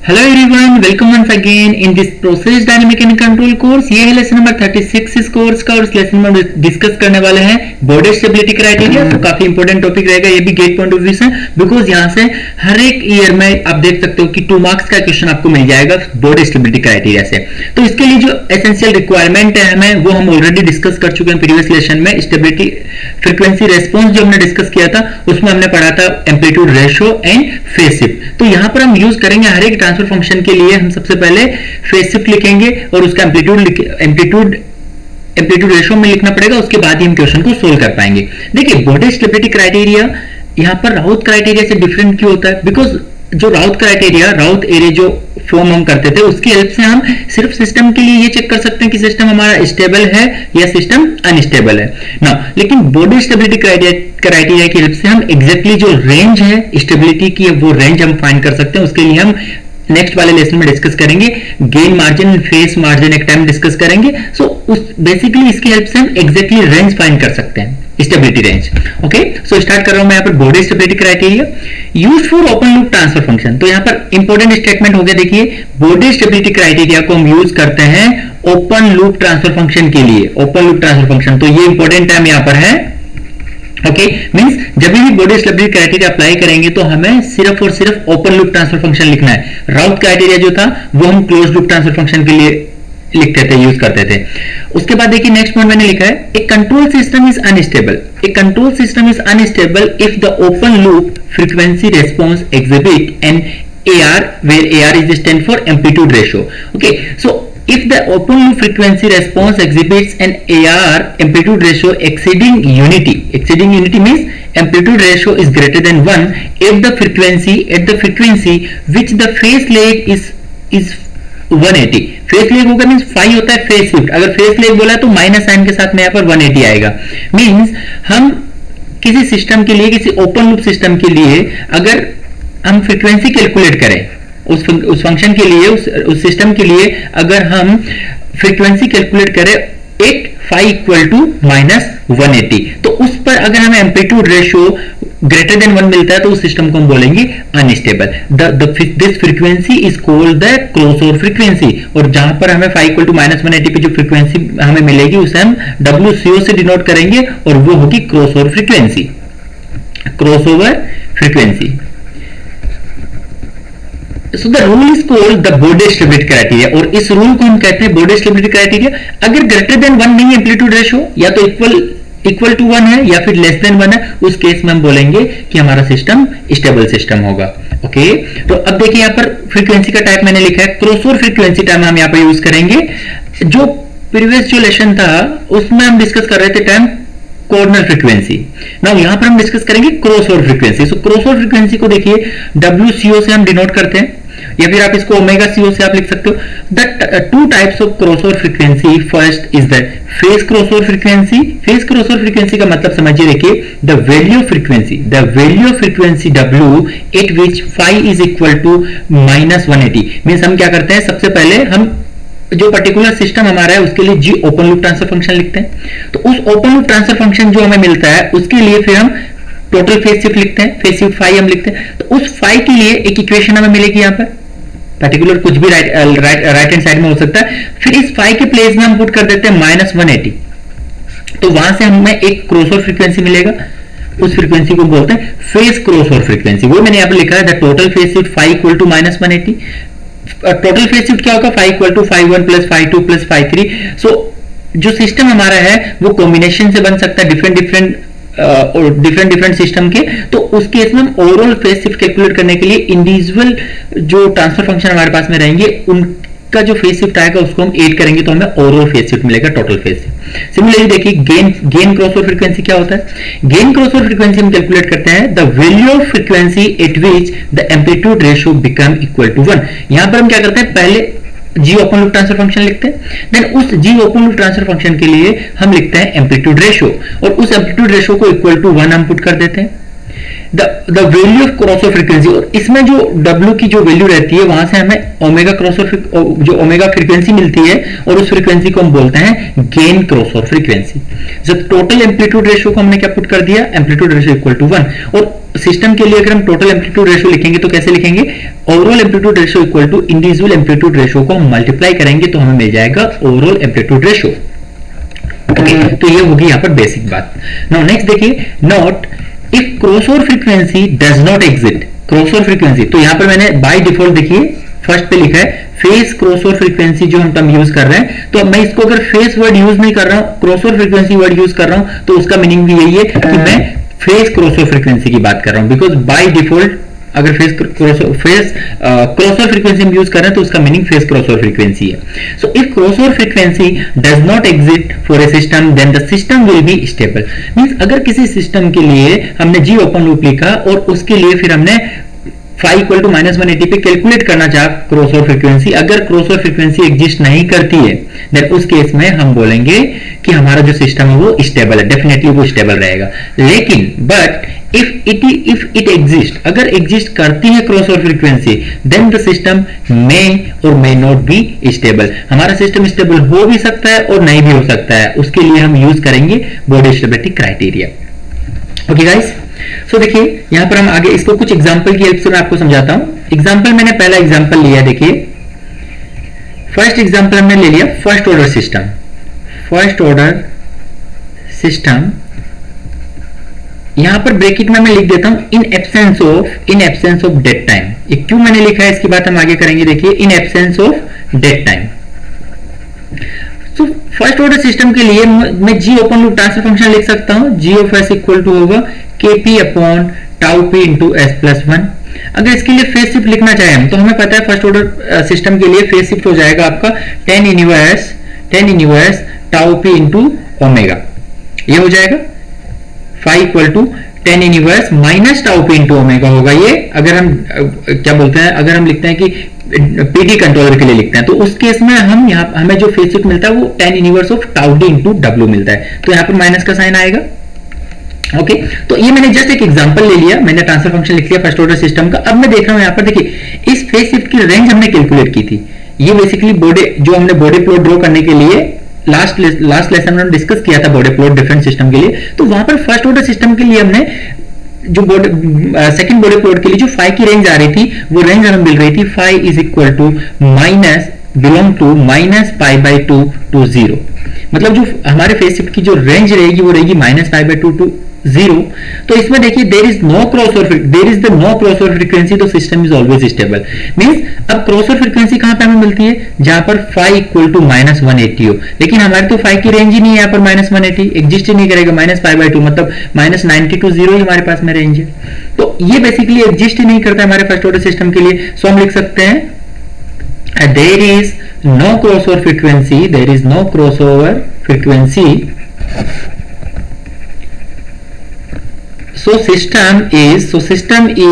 Hello everyone, welcome once again in this process dynamic and control course. ये है lesson number 36 इस course का और इस लेसन में डिस्कस करने वाले हैं बॉर्डर स्टेबिलिटी क्राइटेरिया। तो काफी इंपॉर्टेंट टॉपिक रहेगा ये भी गेट पॉइंट ऑफ व्यू से, बिकॉज यहाँ से हर एक ईयर में आप देख सकते हो कि 2 मार्क्स का क्वेश्चन आपको मिल जाएगा बॉर्डर स्टेबिलिटी क्राइटेरिया से। तो इसके लिए जो एसेंशियल रिक्वायरमेंट है हमें, वो हम ऑलरेडी डिस्कस कर चुके हैं प्रीवियस लेसन में। स्टेबिलिटी फ्रीक्वेंसी रेस्पॉन्स जो हमने डिस्कस किया था उसमें हमने पढ़ा था amplitude ratio and phase shift. तो यहाँ पर हम यूज करेंगे हर एक ट्रांसफर फंक्शन के लिए हम सबसे पहले फेज शिफ्ट लिखेंगे और उसका एम्पलीट्यूड रेशियो में लिखना पड़ेगा, उसके बाद ही हम क्वेश्चन को सोल्व कर पाएंगे। देखिए बॉर्डर स्टेबिलिटी क्राइटेरिया यहाँ पर राउथ क्राइटेरिया से डिफरेंट क्यों होता है? बिकॉज जो राउथ क्राइटेरिया, राउथ एरिया जो फॉर्म हम करते थे उसकी हेल्प से हम सिर्फ सिस्टम के लिए ये चेक कर सकते हैं कि सिस्टम हमारा स्टेबल है या सिस्टम अनस्टेबल है ना। लेकिन बॉर्डर स्टेबिलिटी क्राइटेरिया की हेल्प से हम एग्जैक्टली जो रेंज है स्टेबिलिटी की, वो रेंज हम फाइंड कर सकते हैं। उसके लिए हम नेक्स्ट वाले लेसन में डिस्कस करेंगे। गेन मार्जिन, फेस मार्जिन एक टाइम डिस्कस करेंगे। सो उस बेसिकली इसकी हेल्प से हम एग्जैक्टली रेंज फाइंड कर सकते हैं, stability range. Okay, so start कर रहा हूं मैं यहाँ पर border stability criteria used for open loop transfer function. तो यहाँ पर इंपॉर्टेंट स्टेटमेंट हो गया। देखिए बॉर्डर स्टेबिलिटी क्राइटेरिया को हम यूज करते हैं ओपन लूप ट्रांसफर फंक्शन के लिए। ओपन लूप ट्रांसफर फंक्शन, तो ये इंपॉर्टेंट टर्म यहाँ पर है। ओके, मींस जब भी बॉर्डर स्टेबिलिटी क्राइटेरिया अप्लाई करेंगे तो हमें सिर्फ और सिर्फ ओपन लूप ट्रांसफर फंक्शन लिखना है। राउथ क्राइटेरिया जो था वो हम क्लोज लूप ट्रांसफर फंक्शन के लिए लिखते थे, यूज करते थे। उसके बाद देखिए नेक्स्ट पॉइंट मैंने लिखा है, a control system is unstable. A control system is unstable if the open loop frequency response exhibit an AR where AR is stand for amplitude ratio. Okay, so if the open loop frequency response exhibits an AR amplitude ratio exceeding unity means amplitude ratio is greater than 1 at the frequency which the phase lag is 180. Face leg होगा means phi होता है phase shift. अगर face leg बोला तो minus sign के साथ में यहाँ पर 180 आएगा। मींस हम किसी सिस्टम के लिए, किसी ओपन लूप सिस्टम के लिए अगर हम फ्रीक्वेंसी कैलकुलेट करें उस फंक्शन के लिए, उस सिस्टम के लिए अगर हम फ्रीक्वेंसी कैलकुलेट करें at phi equal to minus 180, तो उस पर अगर हमें एम्पलीट्यूड रेशियो ग्रेटर देन 1 मिलता है तो उस सिस्टम को हम बोलेंगे unstable. This frequency is called the crossover frequency. और जहां पर हमें फाई इक्वल टू माइनस 180 पे जो फ्रीक्वेंसी हमें मिलेगी उसे हम WCO से डिनोट करेंगे और वो होगी crossover frequency. Crossover frequency. So the rule is called the border stability criteria और इस रूल को हम कहते हैं border stability criteria। अगर ग्रेटर देन 1 नहीं है एम्पलीट्यूड रेशियो, या तो इक्वल टू 1 है या फिर लेस देन 1 है, उस केस में हम बोलेंगे कि हमारा सिस्टम स्टेबल सिस्टम होगा। ओके, तो अब देखिए यहाँ पर फ्रीक्वेंसी का टाइप मैंने लिखा है क्रॉसओवर फ्रीक्वेंसी टर्म हम यहाँ पर यूज करेंगे। जो प्रीवियस जो लेसन था उसमें हम डिस्कस कर रहे थे टर्म कॉर्नर फ्रीक्वेंसी। नाउ यहां पर हम डिस्कस करेंगे क्रॉसओवर फ्रीक्वेंसी। सो क्रॉसओवर फ्रीक्वेंसी को देखिए WCO से हम डिनोट करते हैं, या फिर आप इसको ओमेगा CO से आप लिख सकते हो। The 2 types of crossover frequency, first is the phase crossover frequency. Phase crossover frequency का मतलब समझिए, देखिए the value of frequency W at which phi is equal to minus 180। Means हम क्या करते हैं, सबसे पहले हम जो पर्टिकुलर सिस्टम हमारा है उसके लिए g open loop transfer function लिखते हैं। तो उस ओपन लूप ट्रांसफर फंक्शन जो हमें मिलता है उसके लिए फिर हम टोटल फेज शिफ्ट लिखते हैं, फेज शिफ्ट फाई हम लिखते हैं। तो उस फाई के लिए एक इक्वेशन हमें मिलेगी यहाँ पर, पर्टिकुलर कुछ भी राइट हैंड साइड में हो सकता है। फिर इस फाई के प्लेस में हम पुट कर देते हैं माइनस 180, तो वहां से हमें एक क्रॉसओवर फ्रीक्वेंसी मिलेगा। उस फ्रीक्वेंसी को बोलते हैं फेज क्रॉसओवर फ्रीक्वेंसी। वो मैंने यहाँ पर लिखा है the total phase shift phi equal to minus 180। Total phase shift क्या होगा, phi equal to phi 1 plus phi 2 plus phi 3। So जो सिस्टम हमारा है वो कॉम्बिनेशन से बन सकता है डिफरेंट सिस्टम के। तो उस केस में हम ओवरऑल फेज शिफ्ट कैलकुलेट करने के लिए इंडिविजुअल जो ट्रांसफर फंक्शन हमारे पास में रहेंगे उनका जो फेज शिफ्ट आएगा उसको हम ऐड करेंगे तो हमें ओवरऑल फेज शिफ्ट मिलेगा, टोटल फेज शिफ्ट। सिमिलरली देखिए गेन क्रॉसओवर फ्रीक्वेंसी क्या होता है। गेन क्रॉसओवर फ्रीक्वेंसी हम कैलकुलेट करते हैं the value of frequency at which the amplitude ratio become equal to 1। यहां पर हम क्या करते हैं, पहले G open loop transfer function लिखते हैं, देन उस G open loop transfer function के लिए हम लिखते हैं एम्पलीट्यूड रेशियो, और उस एम्पलीट्यूड रेशियो को इक्वल टू 1 हम पुट कर देते हैं। The value of crossover frequency, और इसमें जो W की जो वैल्यू रहती है वहां से हमें ओमेगा क्रॉसओवर जो ओमेगा फ्रीक्वेंसी मिलती है, और उस फ्रीक्वेंसी को हम बोलते हैं गेन क्रॉसओवर फ्रीक्वेंसी। जब टोटल एम्पलीट्यूड रेशियो को हमने क्या पुट कर दिया, एम्पलीट्यूड रेशियो इक्वल टू 1, और सिस्टम के लिए अगर हम टोटल एम्पलीट्यूड रेशियो लिखेंगे तो कैसे लिखेंगे, overall amplitude ratio equal to individual amplitude ratio को हम मल्टीप्लाई करेंगे तो हमें मिल जाएगा ओवरऑल एम्पलीट्यूड रेशियो। ओके, तो ये होगी यहां पर बेसिक बात। नाउ नेक्स्ट देखिए, note if crossover frequency does not exist, crossover frequency, तो यहां पर मैंने बाय डिफॉल्ट देखिए फर्स्ट पे लिखा है फेस क्रॉसओवर फ्रीक्वेंसी, जो हम टर्म यूज कर रहे हैं, तो मैं इसको अगर फेस वर्ड यूज नहीं कर रहा हूं, क्रॉसओवर फ्रीक्वेंसी वर्ड यूज कर रहा हूं, तो उसका मीनिंग भी यही है कि मैं फेस क्रॉसओवर फ्रीक्वेंसी की बात कर रहा हूं, बिकॉज बाय डिफॉल्ट अगर फेस क्रॉसओवर फ्रीक्वेंसी हम यूज कर रहे हैं तो उसका मीनिंग फेस क्रॉसओवर फ्रीक्वेंसी है। So if crossover frequency does not exist for a system then the system will be stable. Means अगर किसी सिस्टम के लिए हमने जी ओपन लूप लिखा और उसके लिए फिर हमने फाई इक्वल टू -180 पे कैलकुलेट करना चाहा क्रॉसओवर फ्रीक्वेंसी, अगर क्रॉसओवर फ्रीक्वेंसी एग्जिस्ट नहीं करती है देन उस केस में हम बोलेंगे कि हमारा जो सिस्टम है वो स्टेबल है, डेफिनेटली वो स्टेबल रहेगा। लेकिन बट इफ इट एग्जिस्ट, अगर एग्जिस्ट करती है crossover frequency then the system may और मे नॉट बी स्टेबल। हमारा सिस्टम स्टेबल हो भी सकता है और नहीं भी हो सकता है, उसके लिए हम यूज करेंगे Bode stability criteria. Okay guys, so देखिए यहां पर हम आगे इसको कुछ एग्जांपल की हेल्प से मैं आपको समझाता हूं। एग्जांपल मैंने पहला एग्जांपल लिया, देखिए फर्स्ट एग्जांपल हमने ले लिया first order system. First order system यहां पर ब्रैकेट में मैं लिख देता हूं in absence of dead time. ये क्यों मैंने लिखा है इसकी बात हम आगे करेंगे। देखिए in absence of dead time, तो फर्स्ट ऑर्डर सिस्टम के लिए मैं जी ओपन लूप ट्रांसफर फंक्शन लिख सकता हूं, जी ऑफ एस इक्वल टू होगा kp upon tau p into S plus 1। अगर इसके लिए फेज शिफ्ट लिखना चाहें हम, तो हमें पता है फर्स्ट ऑर्डर सिस्टम के लिए फेज शिफ्ट हो जाएगा आपका tan inverse tau p into omega, ये हो जाएगा phi equal to tan inverse minus tau p into omega होगा। ये अगर हम क्या बोलते हैं, अगर हम लिखते हैं कि पीडी कंट्रोलर के लिए लिखते हैं तो उस केस में हम यहाँ हमें जो फेज शिफ्ट मिलता है वो tan inverse of tau d into w मिलता है, तो यहाँ पर माइनस का साइन आएगा। ओके, तो ये मैंने जस्ट एक एग्जांपल ले लिया, मैंने ट्रांसफर फंक्शन लिख लिया फर्स्ट ऑर्डर सिस्टम का। अब मैं देख रहा हूं यहाँ पर देखिए इस फेज शिफ्ट की रेंज हमने कैलकुलेट की थी। ये बेसिकली बॉडी जो हमने बॉडी प्लॉट ड्रॉ करने के लिए लास्ट लेसन में डिस्कस किया था बॉडी प्लॉट डिफरेंट सिस्टम के लिए, तो वहां पर फर्स्ट ऑर्डर सिस्टम के लिए हमने जो सेकंड बॉडी प्लॉट के लिए जो फाई की रेंज आ रही थी वो रेंज हमें मिल रही थी phi is equal to minus belong to minus pi by 2 to 0। मतलब जो हमारे फेज शिफ्ट की जो रेंज रहेगी वो रहेगी माइनस पाई बाई 2 टू 0। तो इसमें देखिए there is no crossover frequency, तो system is always stable. Means अब क्रॉसओवर फ्रीक्वेंसी कहां पे हमें मिलती है, जहां पर फाई इक्वल टू -180 हो, लेकिन हमारे तो फाई की रेंज ही नहीं है, यहाँ पर -180 एग्जिस्ट ही नहीं करेगा, माइनस पाई बाई 2 मतलब -90 टू 0 ही हमारे पास में रेंज है, तो ये बेसिकली एग्जिस्ट ही नहीं करता हमारे फर्स्ट ऑर्डर सिस्टम के लिए। सो हम लिख सकते हैं there is no crossover frequency, so system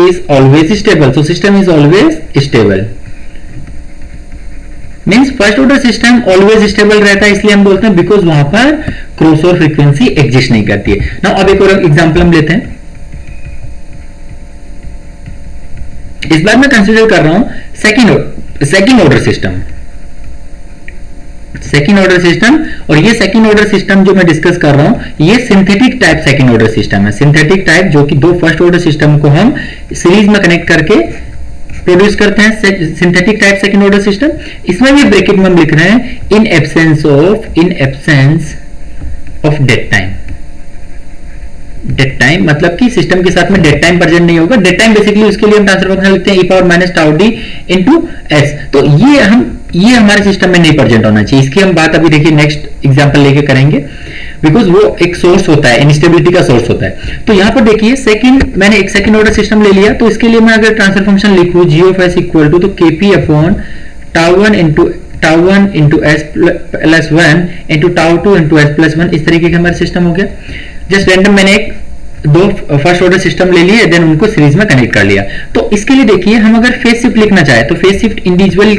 is always stable, means first order system always stable रहता है, इसलिए हम बोलते हैं बिकॉज वहां पर क्रॉसओवर फ्रीक्वेंसी एग्जिस्ट नहीं करती है। नाउ अब एक और एग्जांपल हम लेते हैं। इस बार मैं कंसीडर कर रहा हूं सेकंड ऑर्डर सिस्टम, और ये सेकंड ऑर्डर सिस्टम जो मैं डिस्कस कर रहा हूं ये synthetic type second order system है। सिंथेटिक टाइप जो कि दो फर्स्ट ऑर्डर सिस्टम को हम सीरीज में कनेक्ट करके प्रोड्यूस करते हैं, synthetic type second order system. इसमें भी ब्रैकेट में हम लिख रहे हैं in absence of dead time, मतलब कि सिस्टम के साथ में डेड टाइम प्रेजेंट नहीं होगा। डेड टाइम बेसिकली उसके लिए हम ट्रांसफर फंक्शन लिखते हैं e power minus tau D into S, तो ये हमारे सिस्टम में नहीं प्रेजेंट होना चाहिए। इसकी हम बात अभी देखिए नेक्स्ट एग्जांपल लेके करेंगे, बिकॉज वो एक सोर्स होता है, इंस्टेबिलिटी का सोर्स होता है। तो यहां पर देखिए मैंने एक सेकंड ऑर्डर सिस्टम ले लिया, तो इसके लिए मैं अगर ट्रांसफर फंक्शन लिखूं जी ऑफ एस इक्वल टू तो KP upon tau one into S plus 1 into tau 2 into S plus 1, इस तरीके का हमारा सिस्टम हो गया। जस्ट रैंडम मैंने दो फर्स्ट ऑर्डर सिस्टम ले लिए, देन उनको सीरीज में कनेक्ट कर लिया। तो इसके लिए देखिए हम अगर फेज शिफ्ट लिखना चाहे तो फेज शिफ्ट इंडिविजुअल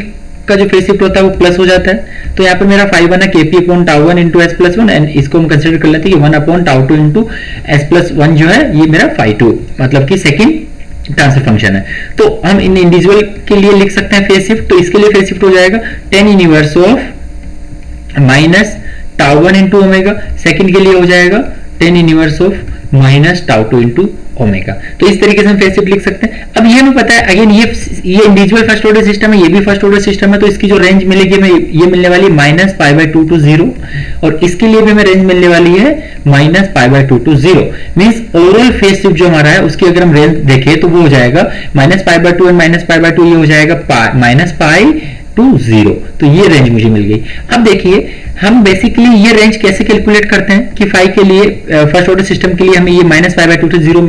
का जो फेज शिफ्ट होता है वो प्लस हो जाता है। तो यहाँ पर मेरा फाई बना KP upon tau 1 into S plus 1, and इसको हम कंसिडर कर लेते हैं कि 1 upon tau 2 into S plus 1 जो है ये मेरा फाई 2 मतलब कि सेकंड ट्रांसफर फंक्शन है। तो हम इन इंडिविजुअल के लिए लिख सकते हैं फेज शिफ्ट, तो इसके लिए फेज शिफ्ट हो जाएगा tan inverse of minus tau 1 into omega, second के लिए हो जाएगा tan inverse of minus tau two into omega. तो इस तरीके से हम फेज शिफ्ट लिख सकते हैं। अब ये हमें पता है अगेन ये इंडिविजुअल फर्स्ट ऑर्डर सिस्टम है, ये भी फर्स्ट ऑर्डर सिस्टम है, तो इसकी जो रेंज मिलेगी हमें ये मिलने वाली है माइनस पाई बाय 2 टू 0, और इसके लिए भी हमें रेंज मिलने वाली है minus pi by 2 to 0। Means overall phase shift जो हमारा है उसकी अगर हम रेंज देखें तो वो हो जाएगा minus pi by 2 and minus pi by 2, ये हो जाएगा माइनस पाई टू 0। तो ये रेंज मुझे मिल गई। अब देखिए हम बेसिकली ये रेंज कैसे कैलकुलेट करते हैं कि फाई के लिए फर्स्ट ऑर्डर सिस्टम के लिए हमें ये माइनस पाई बाय 2 टू 0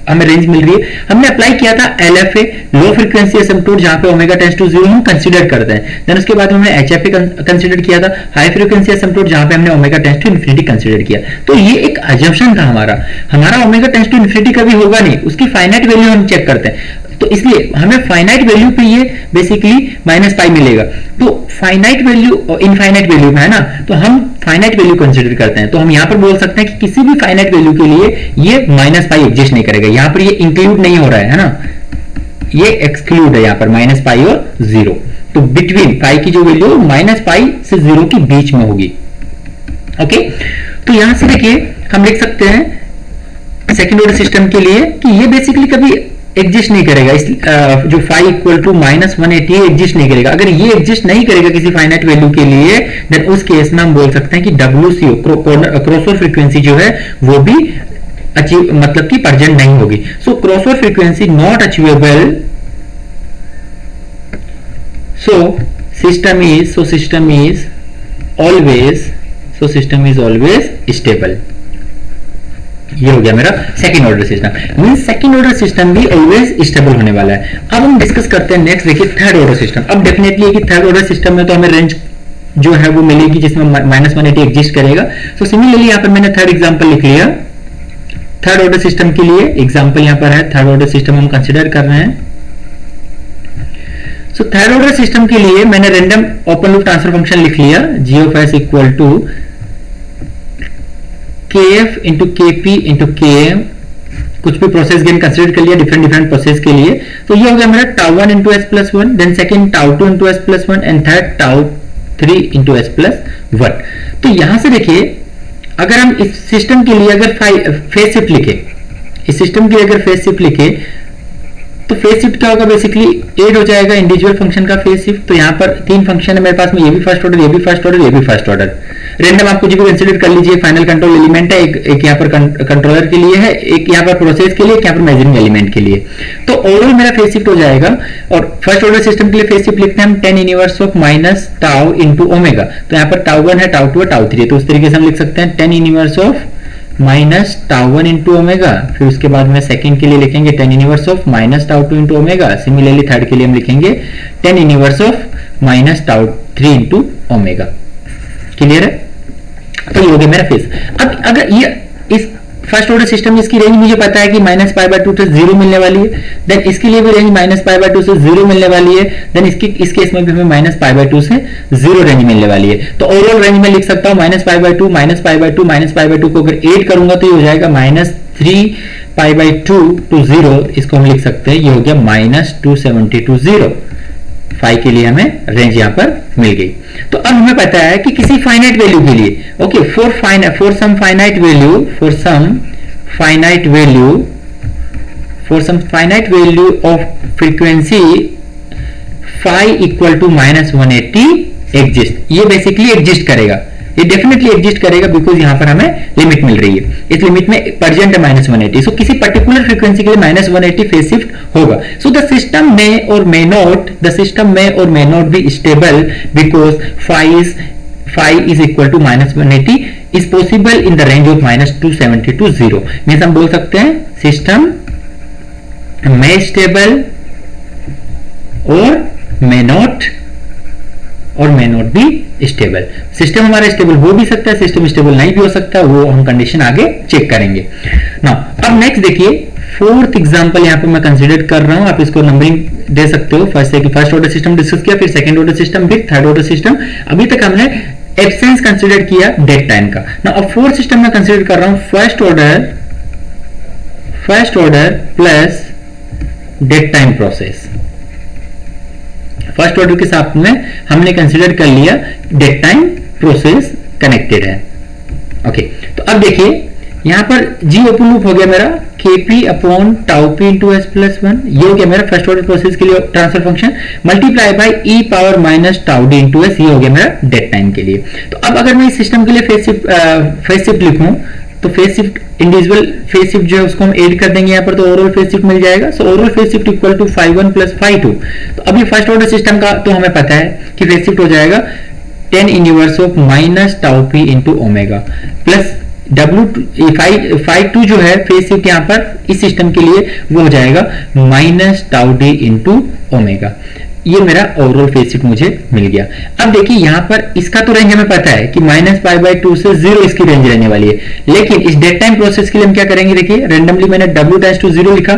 हमें रेंज मिल रही है। हमने अप्लाई किया था LFA, लो फ्रीक्वेंसी एसिम्पटोट, जहां पे ओमेगा टेंड्स टू 0 हम कंसीडर करते हैं। देन उसके बाद हमने HFA कंसीडर किया था, हाई फ्रीक्वेंसी एसिम्पटोट, जहां पे हमने omega tends to infinity consider किया। तो ये एक अजम्पशन था हमारा ओमेगा टेंड्स टू इन्फिनिटी कभी होगा नहीं, उसकी फाइनाइट वैल्यू हम चेक करते हैं। तो इसलिए हमें फाइनाइट वैल्यू पे ये बेसिकली माइनस पाई मिलेगा। तो फाइनाइट वैल्यू इनफाइनाइट वैल्यू में है ना, तो हम फाइनाइट वैल्यू कंसीडर करते हैं। तो हम यहां पर बोल सकते हैं कि किसी भी फाइनाइट वैल्यू के लिए ये माइनस पाई एग्जिस्ट नहीं करेगा। यहां पर ये इंक्लूड नहीं हो रहा है ना, ये एक्सक्लूड है यहां पर माइनस पाई और 0। तो बिटवीन पाई की जो वैल्यू माइनस पाई से 0 के बीच में होगी। ओके, तो यहां से देखिए हम लिख सकते हैं सेकेंड ऑर्डर सिस्टम के लिए कि ये बेसिकली कभी एग्जिस्ट नहीं करेगा। इस जो phi equal to minus 180 exist नहीं करेगा। अगर ये एग्जिस्ट नहीं करेगा किसी फाइनाइट वैल्यू के लिए, देन उस केस में हम बोल सकते हैं कि WCO क्रॉसओवर फ्रीक्वेंसी जो है वो भी अचीव मतलब कि प्रेजेंट नहीं होगी। So crossover frequency not achievable, so system is always stable. ये हो गया मेरा second order system. Means second order system भी ऑलवेज स्टेबल होने वाला है। अब हम डिस्कस करते हैं नेक्स्ट, देखिए थर्ड ऑर्डर सिस्टम। अब डेफिनेटली कि थर्ड ऑर्डर सिस्टम में तो हमें रेंज जो है वो मिलेगी जिसमें माइनस 180 एग्जिस्ट करेगा। सो सिमिलरली यहां पर मैंने थर्ड एग्जांपल लिख लिया। थर्ड ऑर्डर सिस्टम के लिए एग्जांपल यहां पर है, थर्ड ऑर्डर सिस्टम हम कंसीडर कर रहे हैं। सो थर्ड ऑर्डर सिस्टम के लिए मैंने random open loop transfer function लिख लिया, g of s equal to kf into kp into km। कुछ भी प्रोसेस गेन कंसीडर कर लिया डिफरेंट प्रोसेस के लिए। तो ये हो गया मेरा tau 1 into S plus 1, then second tau 2 into S plus 1 and third tau 3 into S plus 1। तो यहां से देखिए अगर हम इस सिस्टम के लिए अगर फेज शिफ्ट लिखे, इस सिस्टम के लिए अगर फेज शिफ्ट लिखे तो फेज शिफ्ट क्या होगा, बेसिकली एड हो जाएगा इंडिविजुअल फंक्शन का फेज शिफ्ट। तो यहाँ पर 3 फंक्शन है मेरे पास में, ये भी फर्स्ट ऑर्डर, ये भी फर्स्ट ऑर्डर, ये भी फर्स्ट ऑर्डर। रैंडम आप कुछ भी कंसीडर कर लीजिए, फाइनल कंट्रोल एलिमेंट है, एक यहाँ पर कंट्रोलर के लिए है, एक यहाँ पर प्रोसेस के लिए, एक यहाँ पर मेजरिंग एलिमेंट के लिए। तो ओवरऑल मेरा फेज शिफ्ट हो जाएगा। और फर्स्ट ऑर्डर सिस्टम के लिए फेज शिफ्ट लिखते हैं हम 10 inverse of minus tau into omega. तो यहाँ पर टाउ 1 है, टाउ 2 है, टाउ 3 है। तो उस तरीके से हम लिख सकते हैं 10 inverse of minus tau 1 into omega. फिर उसके बाद में सेकंड के लिए लिखेंगे 10 inverse of minus tau 2 into omega. Similarly third के लिए हम लिखेंगे 10 inverse of minus tau 3 into omega. Clear है? तो ये हो गया मेरा फेज। अब अगर ये इस फर्स्ट ऑर्डर सिस्टम इसकी रेंज मुझे पता है कि माइनस पाई बाय 2 से 0 मिलने वाली है, देन इसके लिए भी रेंज माइनस पाई बाय 2 से 0 मिलने वाली है, देन इस केस में भी हमें माइनस पाई बाय 2 से 0 रेंज मिलने वाली है। तो ओवरऑल रेंज में लिख सकता हूं minus pi by 2 minus pi by 2 minus pi by 2 को अगर ऐड करूंगा तो ये हो जाएगा माइनस 3 पाई बाय 2 टू 0। इसको हम लिख सकते हैं, ये हो गया माइनस 270 टू 0। फाई के लिए हमें रेंज यहां पर मिल गई। तो अब हमें पता है कि किसी फाइनाइट वैल्यू के लिए, okay, for some finite value of frequency phi equal to minus 180 exist. ये बेसिकली एग्जिस्ट करेगा, ये डेफिनेटली एग्जिस्ट करेगा बिकॉज यहां पर हमें लिमिट मिल रही है। इस लिमिट में प्रेजेंट है माइनस 180। सो किसी पर्टिकुलर फ्रीक्वेंसी के लिए माइनस 180 फेज शिफ्ट होगा। सो द सिस्टम में और may not be stable because phi is equal to minus 180 is possible in the range of minus 270 to 0। Means हम बोल सकते हैं सिस्टम में स्टेबल और may not be stable. System हमारा स्टेबल हो भी सकता है, सिस्टम स्टेबल नहीं भी हो सकता, वो हम कंडीशन आगे चेक करेंगे ना। अब नेक्स्ट देखिए फोर्थ एग्जांपल यहां पे मैं कंसीडर कर रहा हूं, आप इसको नंबरिंग दे सकते हो। फर्स्ट ऑर्डर सिस्टम डिस्कस किया, फिर सेकंड ऑर्डर सिस्टम, फिर थर्ड ऑर्डर सिस्टम। अभी तक हमने एब्सेंस कंसीडर किया डेड टाइम का ना। अब फोर्थ सिस्टम में कंसीडर कर रहा हूं first order plus dead time process. First order के साथ में हमने कंसीडर कर लिया डेड टाइम प्रोसेस कनेक्टेड है। ओके, तो अब देखिए यहाँ पर जी ओपन लूप हो गया मेरा Kp upon tau P into S plus one, ये हो गया मेरा फर्स्ट ऑर्डर प्रोसेस के लिए transfer function, multiply by E power minus tau D into S, ये हो गया मेरा डेड टाइम के लिए। तो अब अगर मैं इस सिस्टम के लिए फेज शिफ्ट लिखूं तो phase shift, individual phase shift जो है उसको हम ऐड कर देंगे यहाँ पर, तो ओवरऑल फेज शिफ्ट मिल जाएगा। So overall phase shift equal to φ1 plus φ2। तो अभी फर्स्ट ऑर्डर सिस्टम का तो हमें पता है कि फेज शिफ्ट हो जाएगा tan inverse of minus tau P into omega plus φ2 जो है फेज शिफ्ट यहाँ पर इस सिस्टम के लिए वो हो जाएगा minus tau D into omega. ये मेरा ओवरऑल फेज शिफ्ट मुझे मिल गया। अब देखिए यहाँ पर इसका तो रेंज हमें पता है कि -π/2 से 0 इसकी रेंज रहने वाली है, लेकिन इस डेड टाइम प्रोसेस के लिए हम क्या करेंगे, देखिए रैंडमली मैंने w टेंड्स टू 0 लिखा,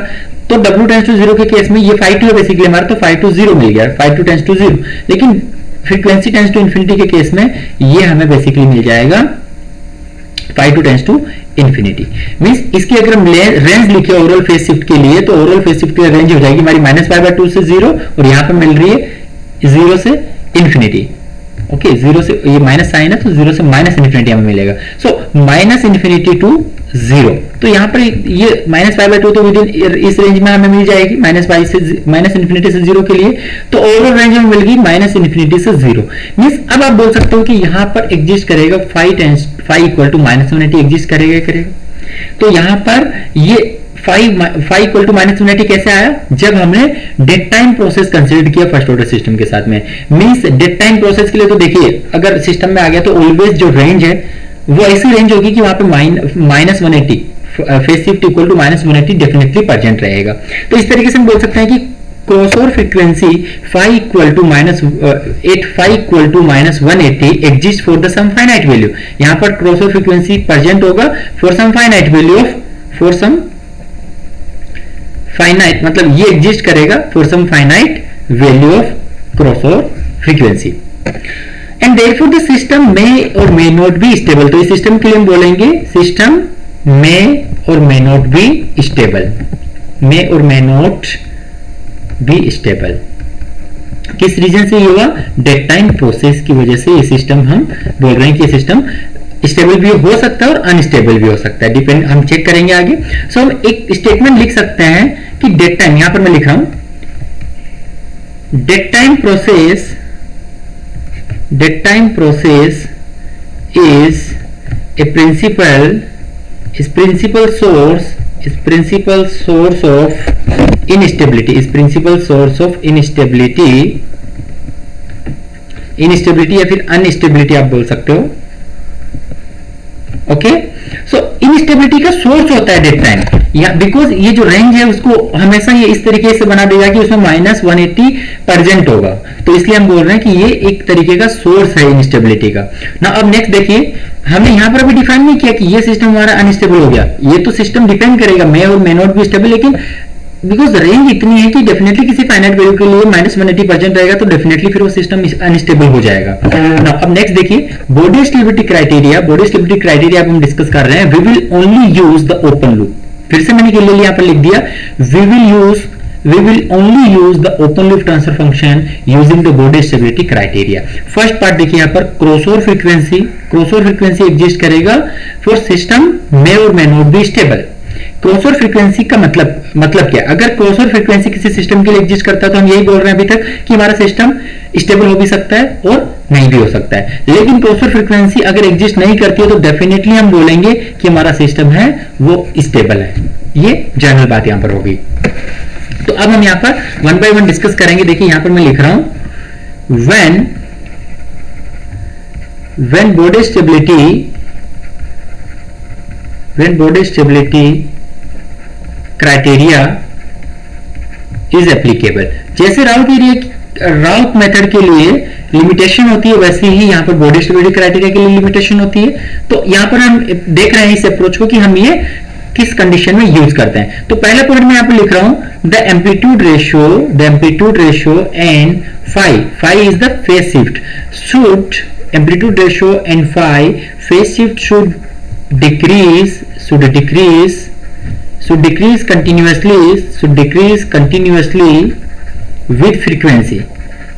तो w टेंड्स टू 0 के केस में ये φ2 है बेसिकली हमारा, तो φ2 0 मिल गया, φ2 टेंड्स टू 0। लेकिन फ्रीक्वेंसी टेंड्स टू इंफिनिटी के केस में ये हमें बेसिकली मिल जाएगा φ2 टेंड्स टू इंफिनिटी। मींस इसकी अगर हम रेंज लिखे ओवरऑल फेज शिफ्ट के लिए, तो ओवरऑल फेज शिफ्ट की रेंज हो जाएगी हमारी -π/2 से 0, और यहाँ पे मिल रही है 0 से इंफिनिटी। ओके, 0 से ये माइनस साइन है तो 0 से माइनस इंफिनिटी हमें मिलेगा। सो माइनस इंफिनिटी टू 0, तो यहाँ पर ये -π/2 तो विदिन इस रेंज में हमें मिल जाएगी माइनस इंफिनिटी से 0 के लिए, तो ओवरऑल रेंज में मिल गई माइनस इंफिनिटी से 0। मींस अब आप बोल सकते हो कि यहाँ पर एग्जिस्ट करेगा φ इक्वल टू -180 एग्जिस्ट करेगा। तो यहाँ पर ये फाइ इक्वल टू -180 कैसे आया, जब हमने डेड टाइम प्रोसेस कंसीडर किया फर्स्ट ऑर्डर सिस्टम के साथ में। मींस डेड टाइम प्रोसेस के लिए तो देखिए अगर सिस्टम में आ गया तो ऑलवेज जो रेंज है वो ऐसी रेंज होगी कि वहां पे -180 phase shift equal to -180 definitely present रहेगा। तो इस तरीके से हम बोल सकते हैं कि crossover frequency φ equal to -180 exist for the some finite value. यहाँ पर क्रॉसओवर फ्रीक्वेंसी प्रेजेंट होगा for some finite value of, for some finite मतलब ये एग्जिस्ट करेगा for some finite value of crossover frequency, and therefore the system may और may not be stable. तो इस system के लिए हम बोलेंगे सिस्टम मे और मे नॉट बी स्टेबल, मे और मे नॉट बी स्टेबल। किस रीजन से ये हुआ, डेड टाइम प्रोसेस की वजह से ये सिस्टम हम बोल रहे हैं कि सिस्टम स्टेबल भी हो सकता है और अनस्टेबल भी हो सकता है, डिपेंड हम चेक करेंगे आगे। सो हम एक स्टेटमेंट लिख सकते हैं कि डेड टाइम, यहां पर मैं लिख रहा हूं dead time process is a principal source of instability या फिर अनस्टेबिलिटी आप बोल सकते हो। ओके, सो इनस्टेबिलिटी का सोर्स होता है डेड टाइम, या बिकॉज ये जो रेंज है उसको हमेशा ये इस तरीके से बना देगा कि उसमें -180 प्रेजेंट होगा, तो इसलिए हम बोल रहे हैं कि ये एक तरीके का सोर्स है इनस्टेबिलिटी का ना। अब नेक्स्ट देखिए, हमने यहां पर अभी डिफाइन नहीं किया कि ये सिस्टम हमारा अनस्टेबल हो गया, ये तो सिस्टम डिपेंड करेगा मे और मे नॉट बी स्टेबल, लेकिन बिकॉज रेंज इतनी है कि डेफिनेटली किसी फाइनाइट वैल्यू के लिए -180% रहेगा, तो डेफिनेटली फिर वो सिस्टम अनस्टेबल हो जाएगा। अब नेक्स्ट देखिए, बॉडी स्टेबिलिटी क्राइटेरिया अब हम डिस्कस कर रहे हैं। We will only use the open loop, फिर से मैंने के लिए यहां पर लिख दिया we will only use the open loop transfer function using the body stability criteria। First part देखिए यहाँ पर क्रॉसओवर फ्रीक्वेंसी एग्जिस्ट करेगा फॉर सिस्टम मे और may not be stable. Crossover frequency का मतलब क्या, अगर क्रॉसओवर फ्रीक्वेंसी किसी सिस्टम के लिए एग्जिस्ट करता है तो हम यही बोल रहे हैं अभी तक कि हमारा सिस्टम स्टेबल हो भी सकता है और नहीं भी हो सकता है। लेकिन क्रॉसओवर फ्रीक्वेंसी अगर एग्जिस्ट नहीं करती है तो डेफिनेटली हम बोलेंगे कि हमारा सिस्टम है वो स्टेबल है। ये जनरल बात यहां पर होगी। तो अब हम यहां पर वन बाय वन डिस्कस करेंगे। देखिए यहां पर मैं लिख रहा हूं when body stability criteria is applicable। जैसे राउट मेथड के लिए लिमिटेशन होती है, वैसे ही यहां पर बॉडी स्टेबिलिटी क्राइटेरिया के लिए लिमिटेशन होती है। तो यहां पर हम देख रहे हैं इस अप्रोच को कि हम ये किस कंडीशन में यूज करते हैं। तो पहला पॉइंट मैं यहां पर लिख रहा हूं the amplitude ratio and phi is the phase shift, amplitude ratio and phi phase shift should decrease continuously with frequency।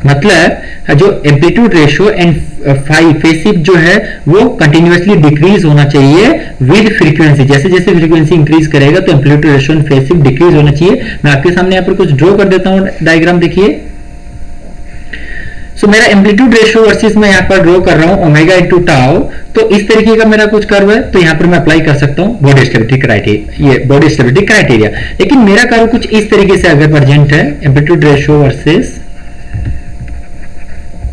मतलब जो amplitude ratio and phase shift जो है वो कंटिन्यूअसली डिक्रीज होना चाहिए विद फ्रीक्वेंसी। जैसे जैसे फ्रीक्वेंसी इंक्रीज करेगा तो amplitude ratio and phase shift decrease होना चाहिए। मैं आपके सामने यहाँ पर कुछ ड्रॉ कर देता हूं डायग्राम, देखिए। सो मेरा एम्पलीट्यूड रेशियो वर्सेस मैं यहाँ पर ड्रॉ कर रहा हूं ओमेगा इंटू टाउ, तो इस तरीके का मेरा कुछ कर्व है, तो यहाँ पर मैं अप्लाई कर सकता हूं बॉडी स्टेबिलिटी क्राइटेरिया, ये बॉडी स्टेबिलिटी क्राइटेरिया। लेकिन मेरा कर्व कुछ इस तरीके से अगर प्रेजेंट है, एम्पलीट्यूड रेशियो वर्सेस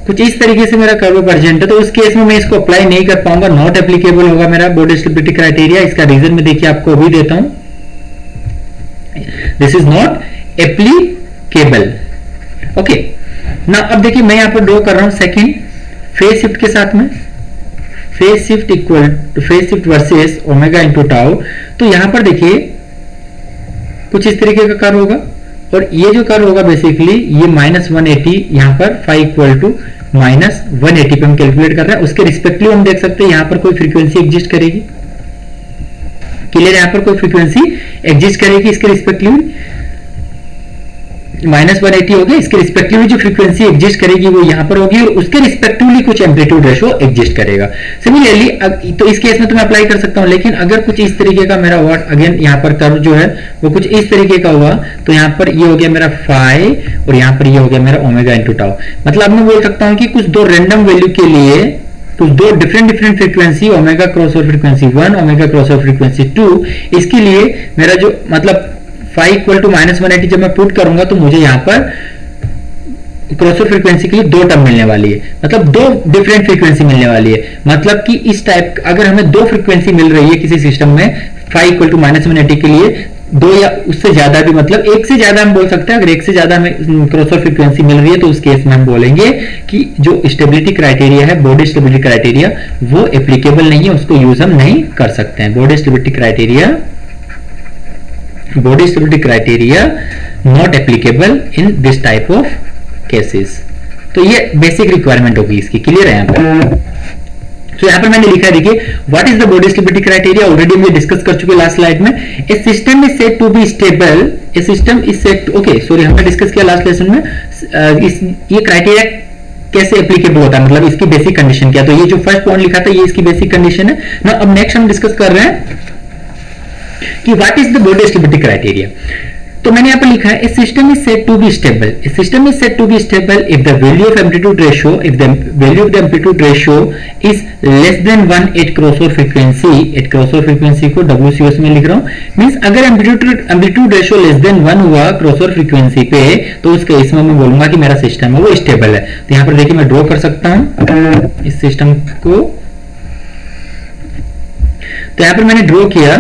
कुछ इस तरीके से मेरा कर्व प्रेजेंट है, तो उस केस में मैं इसको अप्लाई नहीं कर पाऊंगा, नॉट एप्लीकेबल होगा मेरा बॉडी स्टेबिलिटी क्राइटेरिया। इसका रीजन में देखिए आपको अभी देता हूं, this is not applicable. Okay ना, अब देखिए मैं यहां पर ड्रॉ कर रहा हूं सेकंड फेज शिफ्ट के साथ में, phase shift equal two phase shift versus omega into tau. तो यहां पर देखिए कुछ इस तरीके का कर्व होगा, और ये जो कर्व होगा बेसिकली ये -180, यहां पर फाई इक्वल टू -180 पे हम कैलकुलेट कर रहे हैं। उसके रिस्पेक्टिव हम देख सकते हैं यहां पर कोई फ्रीक्वेंसी एग्जिस्ट करेगी, क्लियर, यहां पर कोई फ्रीक्वेंसी एग्जिस्ट करेगी, इसके रिस्पेक्टिव -180 हो गया, इसके रिस्पेक्टिवली जो फ्रीक्वेंसी एग्जिस्ट करेगी वो यहां पर होगी, और उसके रिस्पेक्टिवली कुछ एम्पलीट्यूड रेशियो एग्जिस्ट करेगा। सिमिलरली तो इस केस में तो मैं अप्लाई कर सकता हूं, लेकिन अगर कुछ इस तरीके का मेरा हुआ, अगेन यहां पर कर्व जो है वो कुछ इस तरीके का हुआ, तो यहां पर ये हो गया मेरा फाई और यहां पर ये हो गया मेरा ओमेगा इंटू टाउ। मतलब मैं बोल सकता हूं कि कुछ दो रैंडम वैल्यू के लिए कुछ दो different frequency, omega cross over frequency 1, omega cross over frequency 2, इसके लिए मेरा जो मतलब फाई इक्वल टू -180 जब मैं पुट करूंगा तो मुझे यहां पर क्रॉसओवर फ्रीक्वेंसी के लिए दो टर्म मिलने वाली है, मतलब दो डिफरेंट फ्रीक्वेंसी मिलने वाली है। मतलब कि इस टाइप अगर हमें दो फ्रीक्वेंसी मिल रही है किसी सिस्टम में फाई इक्वल टू -180 के लिए, दो या उससे ज्यादा भी, मतलब एक से ज्यादा हम बोल सकते हैं, अगर एक से ज्यादा हमें क्रॉसओवर फ्रीक्वेंसी मिल रही है तो उस केस में हम बोलेंगे कि जो स्टेबिलिटी क्राइटेरिया है, बॉडी स्टेबिलिटी क्राइटेरिया, वो एप्लीकेबल नहीं है, उसको यूज हम नहीं कर सकते हैं। Body stability criteria not applicable in this type of cases. तो ये बेसिक रिक्वायरमेंट होगी इसकी, क्लियर है यहाँ पर। तो यहाँ पर मैंने लिखा है, देखिए, what is the Bode stability criteria, already हम डिस्कस कर चुके लास्ट स्लाइड में। A system is said to be stable, a system is said, okay sorry, हमने डिस्कस किया लास्ट लेसन में, ये क्राइटेरिया कैसे एप्लीकेबल होता है, मतलब इसकी बेसिक कंडीशन क्या। तो ये जो फर्स्ट पॉइंट लिखा था ये इसकी बेसिक कंडीशन है ना। अब नेक्स्ट हम डिस्कस कर रहे हैं कि what is the Bode stability criteria. तो मैंने यहां पर लिखा है, a system is said to be stable, a system is said to be stable if the value of amplitude ratio, if the value of the amplitude ratio is less than 1 at crossover frequency, at crossover frequency को WCOS में लिख रहा हूं, means अगर amplitude ratio less than 1 हुआ crossover frequency पे, तो उस केस में मैं बोलूंगा कि मेरा सिस्टम है वो स्टेबल है। तो यहां पर देखिए मैं ड्रॉ कर सकता हूं इस सिस्टम को, तो यहां पर मैंने ड्रॉ किया,